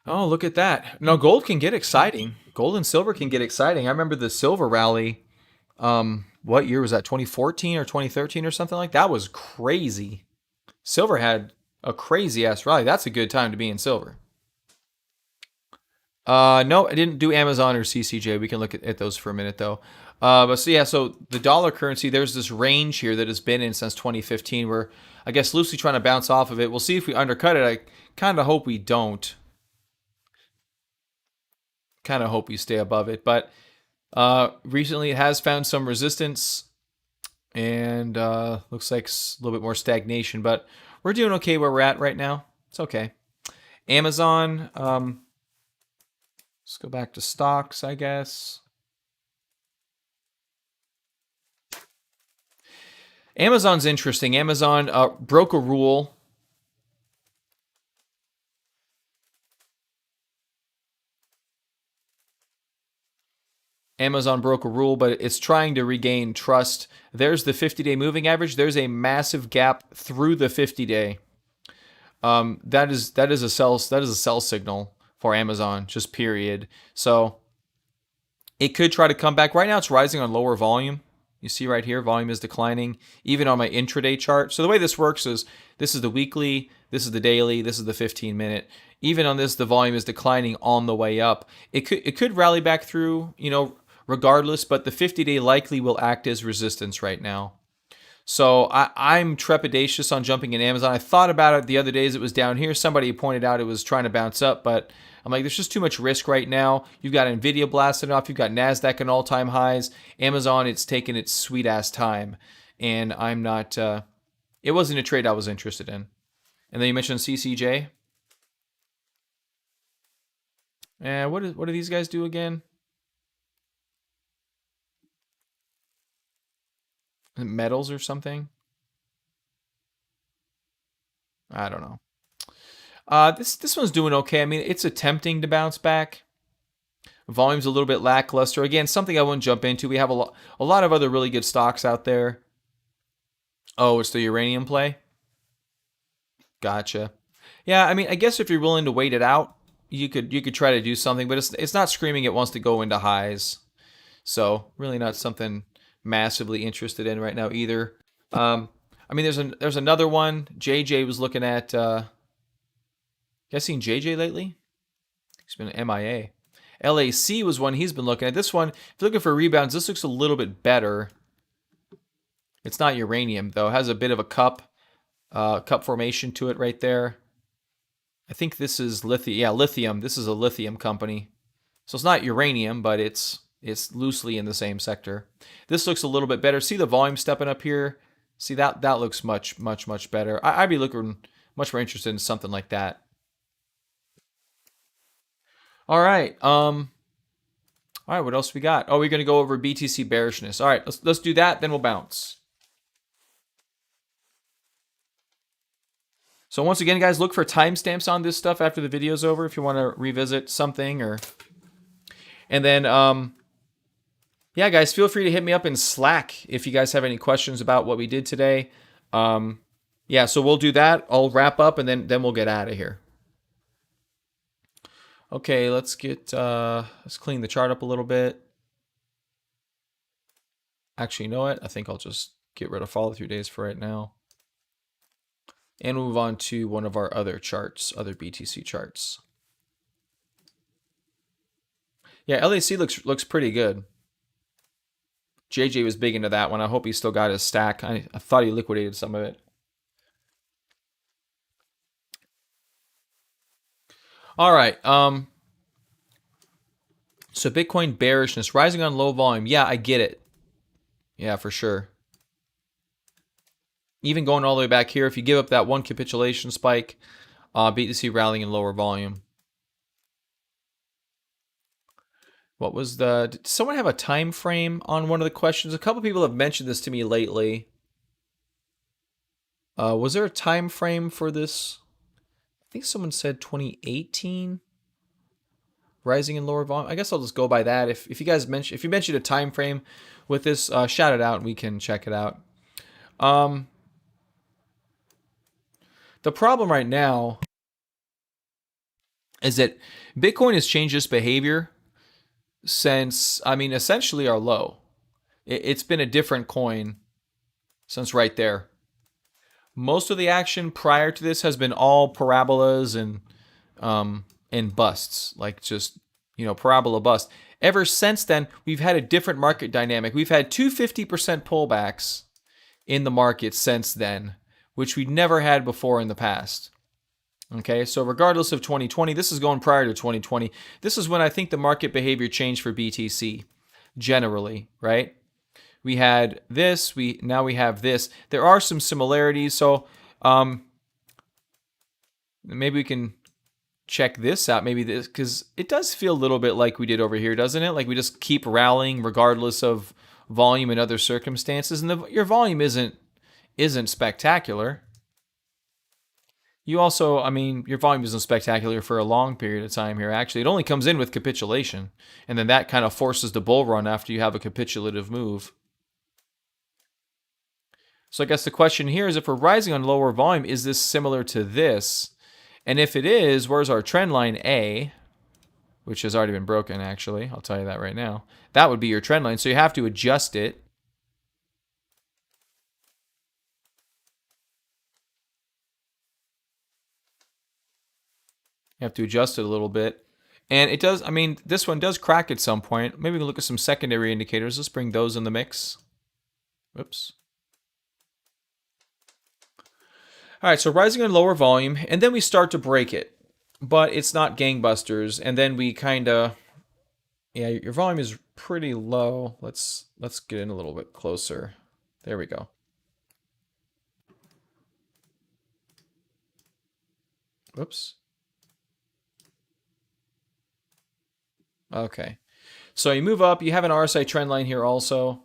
Oh, look at that. No, gold can get exciting. Gold and silver can get exciting. I remember the silver rally. What year was that? 2014 or 2013 or something like that? That was crazy. Silver had a crazy ass rally. That's a good time to be in silver. No, I didn't do Amazon or CCJ. We can look at those for a minute though. But so yeah, so the dollar currency, there's this range here that has been in since 2015. We're, I guess, loosely trying to bounce off of it. We'll see if we undercut it. I kind of hope we don't. Kind of hope we stay above it. But recently it has found some resistance and looks like a little bit more stagnation. But we're doing okay where we're at right now. It's okay. Amazon, let's go back to stocks, I guess. Amazon's interesting. Amazon broke a rule. Amazon broke a rule, but it's trying to regain trust. There's the 50-day moving average. There's a massive gap through the 50-day. That is a sell signal for Amazon, just period. So it could try to come back. Right now it's rising on lower volume. You see right here, volume is declining, even on my intraday chart. So the way this works is this is the weekly, this is the daily, this is the 15-minute. Even on this, the volume is declining on the way up. It could rally back through, regardless, but the 50-day likely will act as resistance right now. So I'm trepidatious on jumping in Amazon. I thought about it the other days. It was down here. Somebody pointed out it was trying to bounce up, but I'm like, there's just too much risk right now. You've got Nvidia blasting off. You've got NASDAQ in all-time highs. Amazon, it's taken its sweet-ass time. And I'm not... it wasn't a trade I was interested in. And then you mentioned CCJ. What do these guys do again? Metals or something? I don't know. This one's doing okay. I mean, it's attempting to bounce back. Volume's a little bit lackluster. Again, something I wouldn't jump into. We have a lot of other really good stocks out there. Oh, it's the uranium play? Gotcha. Yeah, I mean, I guess if you're willing to wait it out, you could try to do something, but it's not screaming it wants to go into highs. So, really not something massively interested in right now either. I mean, there's another one. JJ was looking at... you guys seen JJ lately? He's been MIA. LAC was one he's been looking at. This one, if you're looking for rebounds, this looks a little bit better. It's not uranium, though. It has a bit of a cup formation to it right there. I think this is lithium. Yeah, lithium. This is a lithium company. So it's not uranium, but it's loosely in the same sector. This looks a little bit better. See the volume stepping up here? See, that looks much better. I'd be looking much more interested in something like that. All right. All right, what else we got? Oh, we're going to go over BTC bearishness. All right, let's do that, then we'll bounce. So once again, guys, look for timestamps on this stuff after the video's over if you want to revisit something or... And then, yeah, guys, feel free to hit me up in Slack if you guys have any questions about what we did today. Yeah, so we'll do that. I'll wrap up, and then we'll get out of here. Okay, let's clean the chart up a little bit. Actually, you know what? I think I'll just get rid of follow through days for right now. And we'll move on to one of our other charts, other BTC charts. Yeah, LAC looks pretty good. JJ was big into that one. I hope he still got his stack. I thought he liquidated some of it. All right. So Bitcoin bearishness, rising on low volume. Yeah, I get it. Yeah, for sure. Even going all the way back here, if you give up that one capitulation spike, BTC rallying in lower volume. What was did someone have a time frame on one of the questions? A couple people have mentioned this to me lately. Was there a time frame for this? I think someone said 2018. Rising in lower volume. I guess I'll just go by that. If you guys mentioned a time frame with this, shout it out and we can check it out. The problem right now is that Bitcoin has changed its behavior since, essentially our low. It's been a different coin since right there. Most of the action prior to this has been all parabolas and busts, like just, parabola bust. Ever since then, we've had a different market dynamic. We've had 250% pullbacks in the market since then, which we never had before in the past. Okay, so regardless of 2020, this is going prior to 2020. This is when I think the market behavior changed for BTC, generally, right? We had this, now we have this. There are some similarities, so maybe we can check this out. Maybe this, because it does feel a little bit like we did over here, doesn't it? Like we just keep rallying regardless of volume and other circumstances, and your volume isn't spectacular. You also, your volume isn't spectacular for a long period of time here. Actually, it only comes in with capitulation, and then that kind of forces the bull run after you have a capitulative move. So I guess the question here is, if we're rising on lower volume, is this similar to this? And if it is, where's our trend line A, which has already been broken, actually. I'll tell you that right now. That would be your trend line, so you have to adjust it. You have to adjust it a little bit. And it does, this one does crack at some point. Maybe we can look at some secondary indicators. Let's bring those in the mix. Whoops. All right, so rising on lower volume, and then we start to break it. But it's not gangbusters, and then we kind of, yeah, your volume is pretty low. Let's get in a little bit closer. There we go. Whoops. Okay. So you move up, you have an RSI trend line here also.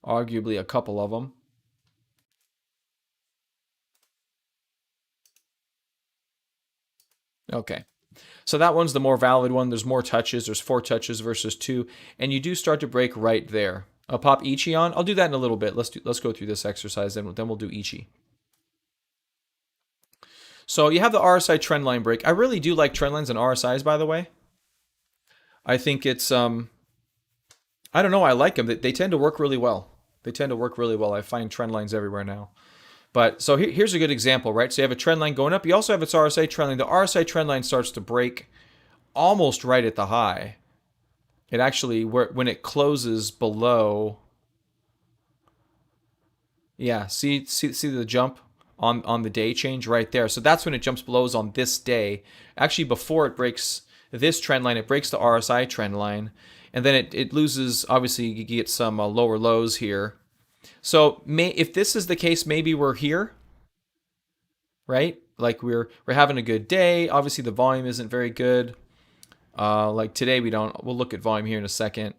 Arguably a couple of them. Okay. So that one's the more valid one. There's more touches. There's 4 touches versus 2. And you do start to break right there. I'll pop Ichi on. I'll do that in a little bit. Let's go through this exercise, then we'll do Ichi. So you have the RSI trend line break. I really do like trend lines and RSIs, by the way. I think it's, I don't know, I like them. They tend to work really well. I find trend lines everywhere now. But so here's a good example, right? So you have a trend line going up. You also have its RSI trend line. The RSI trend line starts to break almost right at the high. It actually, when it closes below, yeah, see the jump on the day change right there. So that's when it jumps below is on this day. Actually, before it breaks this trend line, it breaks the RSI trend line. And then it loses, obviously, you get some lower lows here. So if this is the case, maybe we're here, right? Like we're having a good day. Obviously, the volume isn't very good. Like today, we'll look at volume here in a second.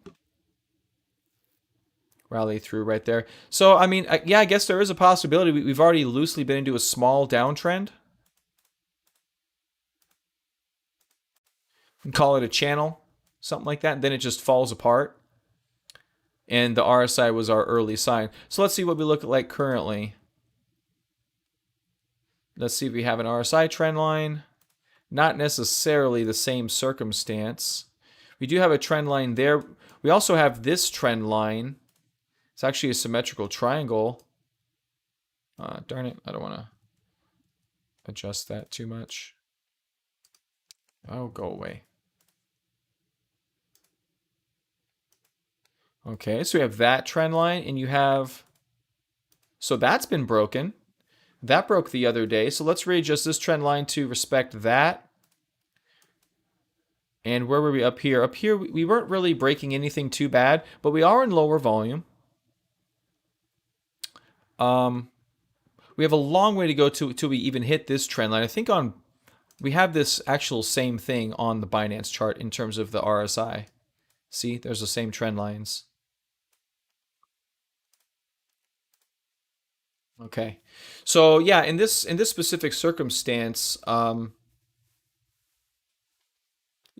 Rally through right there. So, yeah, I guess there is a possibility. We've already loosely been into a small downtrend. You can call it a channel, something like that. And then it just falls apart. And the RSI was our early sign. So let's see what we look like currently. Let's see if we have an RSI trend line. not necessarily the same circumstance. We do have a trend line there. We also have this trend line. It's actually a symmetrical triangle. Darn it, I don't want to adjust that too much. Oh, go away. Okay, so we have that trend line, and you have... So that's been broken. That broke the other day. So let's readjust this trend line to respect that. And where were we up here? Up here, we weren't really breaking anything too bad, but we are in lower volume. We have a long way to go till we even hit this trend line. I think we have this actual same thing on the Binance chart in terms of the RSI. See, there's the same trend lines. Okay, so yeah, in this specific circumstance, I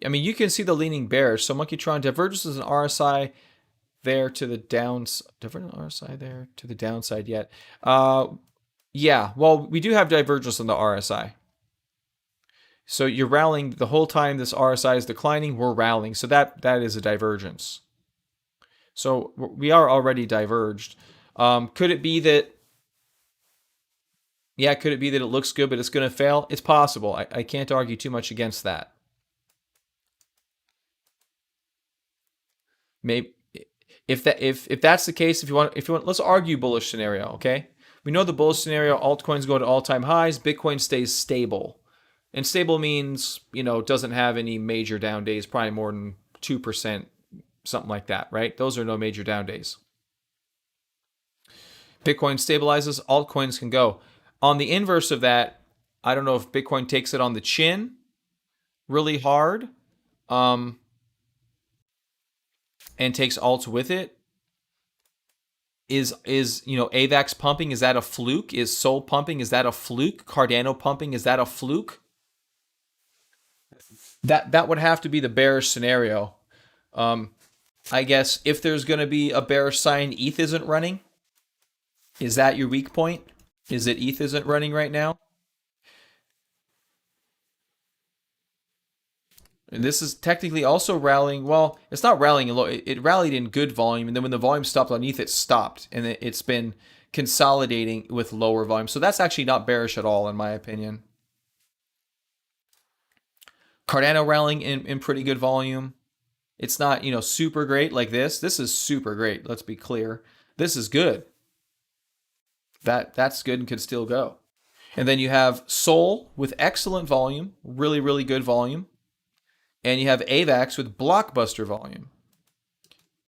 mean, you can see the leaning bearish. So Monkeytron diverges as an RSI there to the downside. Divergent RSI there to the downside yet? Yeah, well, we do have divergence on the RSI. So you're rallying the whole time this RSI is declining, we're rallying. So that is a divergence. So we are already diverged. Could it be that... Yeah, could it be that it looks good, but it's going to fail? It's possible. I can't argue too much against that. Maybe if that's the case, if you want, let's argue bullish scenario. Okay, we know the bullish scenario: altcoins go to all-time highs, Bitcoin stays stable, and stable means doesn't have any major down days, probably more than 2%, something like that, right? Those are no major down days. Bitcoin stabilizes, altcoins can go. On the inverse of that, I don't know if Bitcoin takes it on the chin really hard, and takes alts with it. Is AVAX pumping? Is that a fluke? Is Sol pumping? Is that a fluke? Cardano pumping? Is that a fluke? That would have to be the bearish scenario. I guess if there's going to be a bearish sign, ETH isn't running. Is that your weak point? Is it ETH isn't running right now? And this is technically also rallying. Well, it's not rallying low. It rallied in good volume, and then when the volume stopped on ETH, it stopped, and it's been consolidating with lower volume. So that's actually not bearish at all, in my opinion. Cardano rallying in pretty good volume. It's not super great like this. This is super great. Let's be clear. This is good. That's good and could still go. And then you have Sol with excellent volume, really, really good volume. And you have AVAX with blockbuster volume.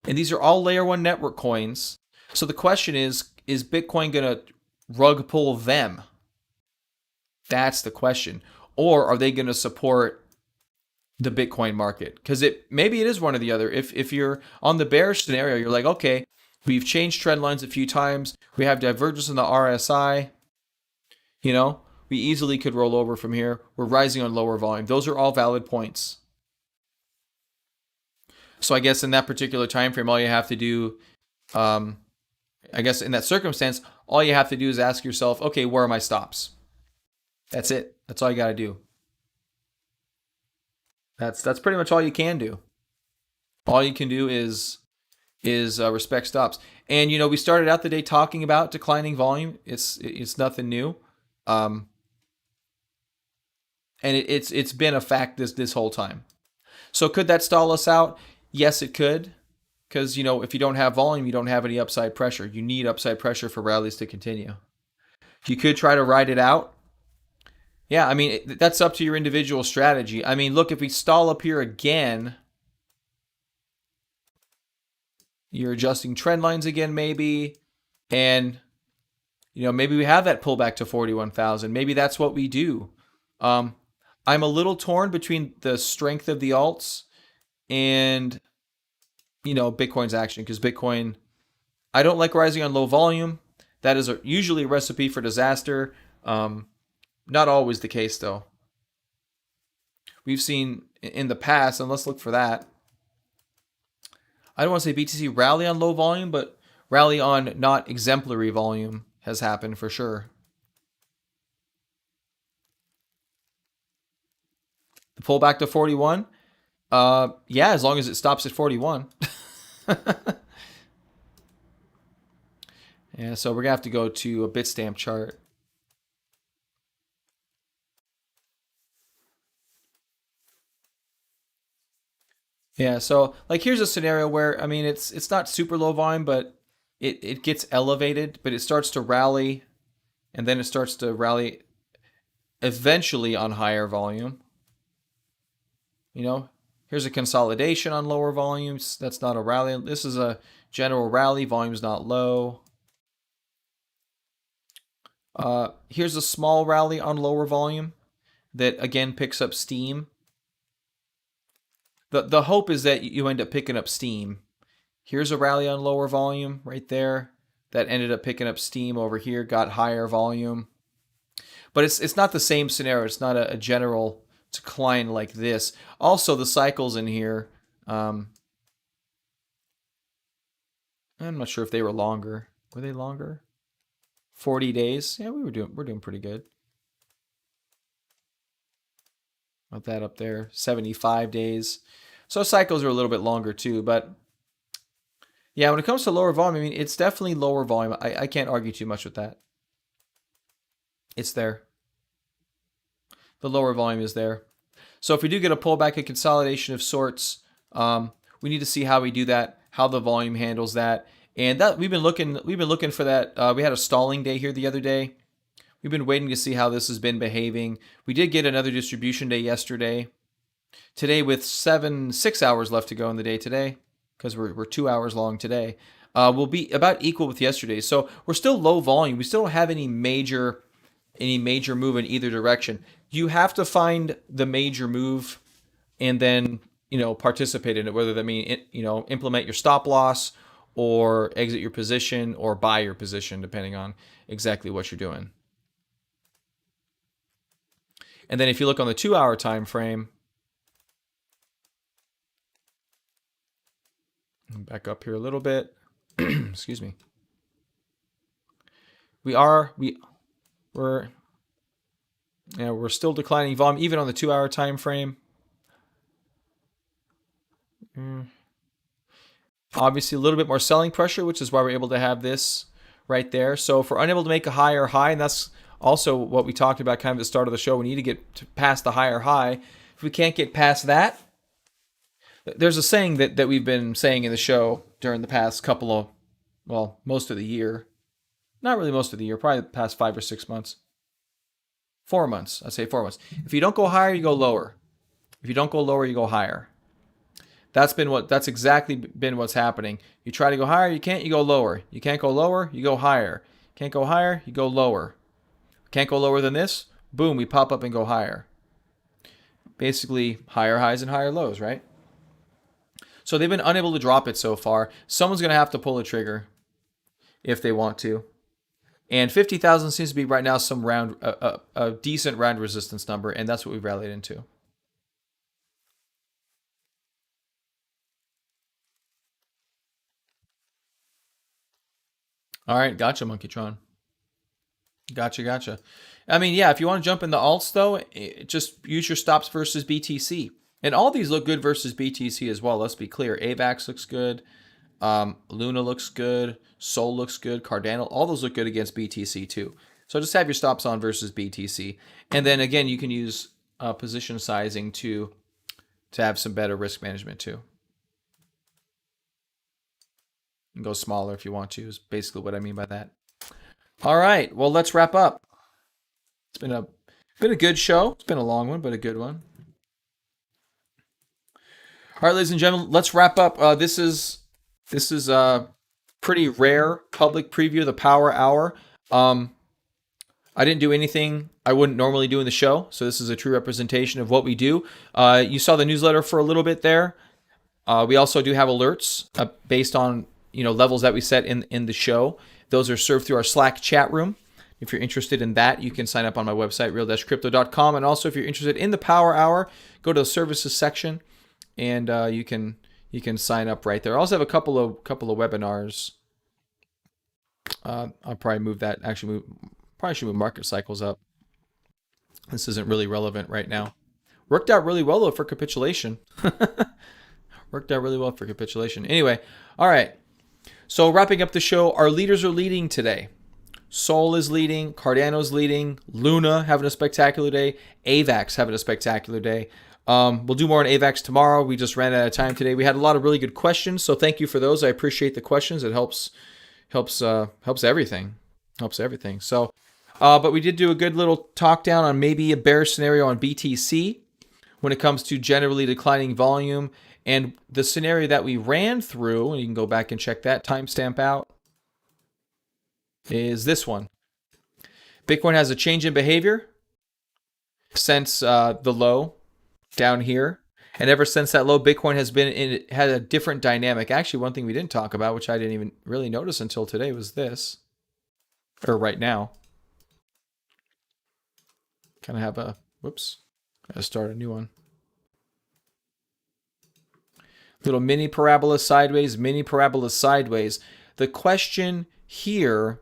And these are all layer 1 network coins. So the question is Bitcoin going to rug pull them? That's the question. Or are they going to support the Bitcoin market? Because maybe it is one or the other. If you're on the bearish scenario, you're like, okay, we've changed trend lines a few times. We have divergence in the RSI. We easily could roll over from here. We're rising on lower volume. Those are all valid points. So I guess in that particular time frame, all you have to do, I guess in that circumstance, all you have to do is ask yourself, okay, where are my stops? That's it. That's all you got to do. That's pretty much all you can do. All you can do is respect stops. And we started out the day talking about declining volume. It's nothing new, and it's been a fact this whole time. So could that stall us out? Yes, it could, because if you don't have volume, you don't have any upside pressure. You need upside pressure for rallies to continue. You could try to ride it out. Yeah, I mean, that's up to your individual strategy. I mean, look, if we stall up here again, you're adjusting trend lines again, maybe, and maybe we have that pullback to 41,000. Maybe that's what we do. I'm a little torn between the strength of the alts and Bitcoin's action, because Bitcoin, I don't like rising on low volume. That is usually a recipe for disaster. Not always the case, though. We've seen in the past, and let's look for that. I don't want to say BTC rally on low volume, but rally on not exemplary volume has happened for sure. Pull back to 41. Yeah, as long as it stops at 41. Yeah, so we're gonna have to go to a Bitstamp chart. Yeah, so like here's a scenario where I mean it's not super low volume, but it gets elevated, but it starts to rally, and then it starts to rally eventually on higher volume. You know, here's a consolidation on lower volumes. That's not a rally. This is a general rally. Volume's not low. Here's a small rally on lower volume that again picks up steam. The hope is that you end up picking up steam. Here's a rally on lower volume right there that ended up picking up steam over here, got higher volume. But it's not the same scenario. It's not a general decline like this. Also, the cycles in here, I'm not sure if they were longer. Were they longer? 40 days. Yeah, we're doing pretty good. About that up there. 75 days. So cycles are a little bit longer too, but yeah, when it comes to lower volume, I mean, it's definitely lower volume. I can't argue too much with that. It's there. The lower volume is there. So if we do get a pullback, a consolidation of sorts, we need to see how we do that, how the volume handles that, and that we've been looking for that. We had a stalling day here the other day. We've been waiting to see how this has been behaving. We did get another distribution day yesterday. Today, with 6 hours left to go in the day today, because we're 2 hours long today, will be about equal with yesterday. So we're still low volume. We still don't have any major move in either direction. You have to find the major move and then participate in it. Whether that mean implement your stop loss or exit your position or buy your position, depending on exactly what you're doing. And then if you look on the 2-hour time frame, back up here a little bit. Excuse me. We're still declining volume even on the 2-hour time frame. Obviously a little bit more selling pressure, which is why we're able to have this right there. So if we're unable to make a higher high, and that's also what we talked about kind of at the start of the show, we need to get past the higher high. If we can't get past that, there's a saying that we've been saying in the show during the past most of the year. Not really most of the year, probably the past 5 or 6 months. 4 months. I'd say 4 months. If you don't go higher, you go lower. If you don't go lower, you go higher. That's exactly been what's happening. You try to go higher, you can't, you go lower. You can't go lower, you go higher. Can't go higher, you go lower. Can't go lower than this, boom, we pop up and go higher. Basically, higher highs and higher lows, right? So they've been unable to drop it so far. Someone's going to have to pull a trigger if they want to. And 50,000 seems to be right now some a decent round resistance number, and that's what we've rallied into. All right, gotcha, Monkeytron. Gotcha. I mean, yeah, if you want to jump in the alts, though, just use your stops versus BTC. And all these look good versus BTC as well. Let's be clear. AVAX looks good. Luna looks good. Sol looks good. Cardano, all those look good against BTC too. So just have your stops on versus BTC. And then again, you can use position sizing to have some better risk management too. And go smaller if you want to, is basically what I mean by that. All right, well, let's wrap up. It's been a good show. It's been a long one, but a good one. All right, ladies and gentlemen, let's wrap up. This is a pretty rare public preview of the Power Hour. I didn't do anything I wouldn't normally do in the show, so this is a true representation of what we do. You saw the newsletter for a little bit there. We also do have alerts based on levels that we set in the show. Those are served through our Slack chat room. If you're interested in that, you can sign up on my website, real-crypto.com. And also, if you're interested in the Power Hour, go to the services section, and you can sign up right there. I also have a couple of webinars. I'll probably move that. Probably should move market cycles up. This isn't really relevant right now. Worked out really well though for capitulation. Worked out really well for capitulation. Anyway, all right. So wrapping up the show, our leaders are leading today. Sol is leading, Cardano's leading, Luna having a spectacular day, AVAX having a spectacular day. We'll do more on AVAX tomorrow. We just ran out of time today. We had a lot of really good questions, so thank you for those. I appreciate the questions. It helps everything. Helps everything. So, but we did do a good little talk down on maybe a bear scenario on BTC when it comes to generally declining volume, and the scenario that we ran through, and you can go back and check that timestamp out, is this one. Bitcoin has a change in behavior since the low down here, and ever since that low, Bitcoin has had a different dynamic. Actually, one thing we didn't talk about, which I didn't even really notice until today, was this, or right now. Kind of have a whoops. Gotta start a new one. Little mini parabola sideways, mini parabola sideways. The question here,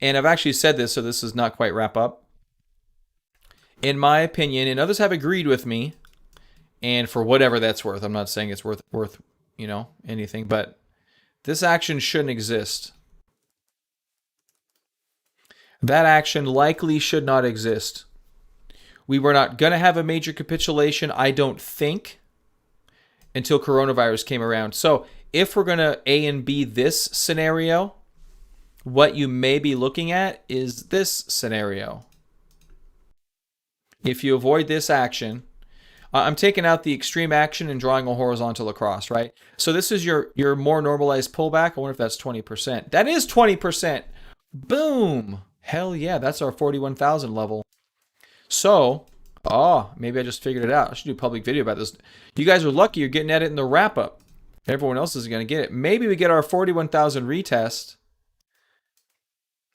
and I've actually said this, so this is not quite wrap up. In my opinion, and others have agreed with me, and for whatever that's worth, I'm not saying it's worth anything, but this action shouldn't exist. That action likely should not exist. We were not going to have a major capitulation, I don't think, until coronavirus came around. So if we're going to A and B this scenario, what you may be looking at is this scenario. If you avoid this action, I'm taking out the extreme action and drawing a horizontal across, right? So this is your more normalized pullback. I wonder if that's 20%. That is 20%. Boom. Hell yeah, that's our 41,000 level. So, maybe I just figured it out. I should do a public video about this. You guys are lucky you're getting at it in the wrap up. Everyone else is going to get it. Maybe we get our 41,000 retest.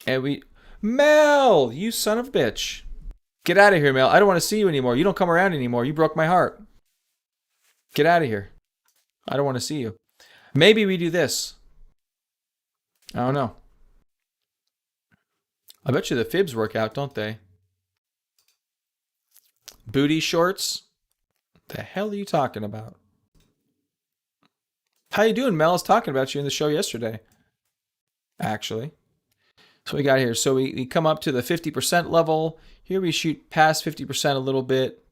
And Mel, you son of a bitch. Get out of here, Mel. I don't want to see you anymore. You don't come around anymore. You broke my heart. Get out of here. I don't want to see you. Maybe we do this. I don't know. I bet you the fibs work out, don't they? Booty shorts? What the hell are you talking about? How you doing, Mel? I was talking about you in the show yesterday. Actually. So we got here. So we come up to the 50% level. Here we shoot past 50% a little bit.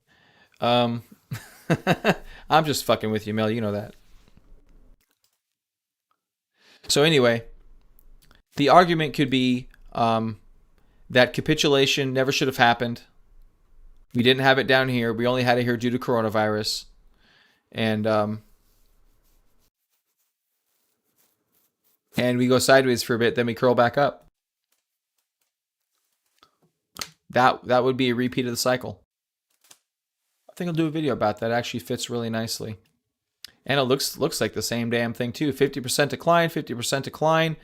I'm just fucking with you, Mel. You know that. So anyway, the argument could be that capitulation never should have happened. We didn't have it down here. We only had it here due to coronavirus. And we go sideways for a bit, then we curl back up. That would be a repeat of the cycle. I think I'll do a video about that. It actually fits really nicely. And it looks like the same damn thing too. 50% decline, 50% decline.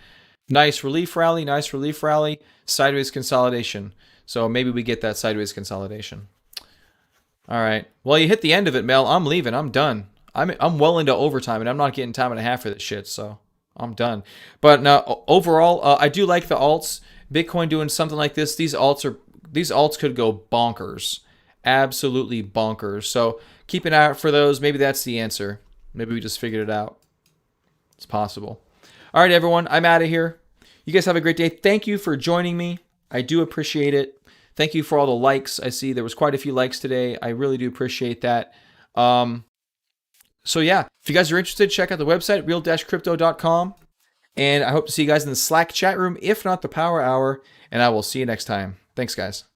Nice relief rally, nice relief rally. Sideways consolidation. So maybe we get that sideways consolidation. All right. Well, you hit the end of it, Mel. I'm leaving. I'm done. I'm well into overtime, and I'm not getting time and a half for this shit, so I'm done. But now, overall, I do like the alts. Bitcoin doing something like this. These alts could go bonkers. Absolutely bonkers. So keep an eye out for those. Maybe that's the answer. Maybe we just figured it out. It's possible. All right, everyone. I'm out of here. You guys have a great day. Thank you for joining me. I do appreciate it. Thank you for all the likes. I see there was quite a few likes today. I really do appreciate that. So yeah, if you guys are interested, check out the website, real-crypto.com. And I hope to see you guys in the Slack chat room, if not the Power Hour. And I will see you next time. Thanks, guys.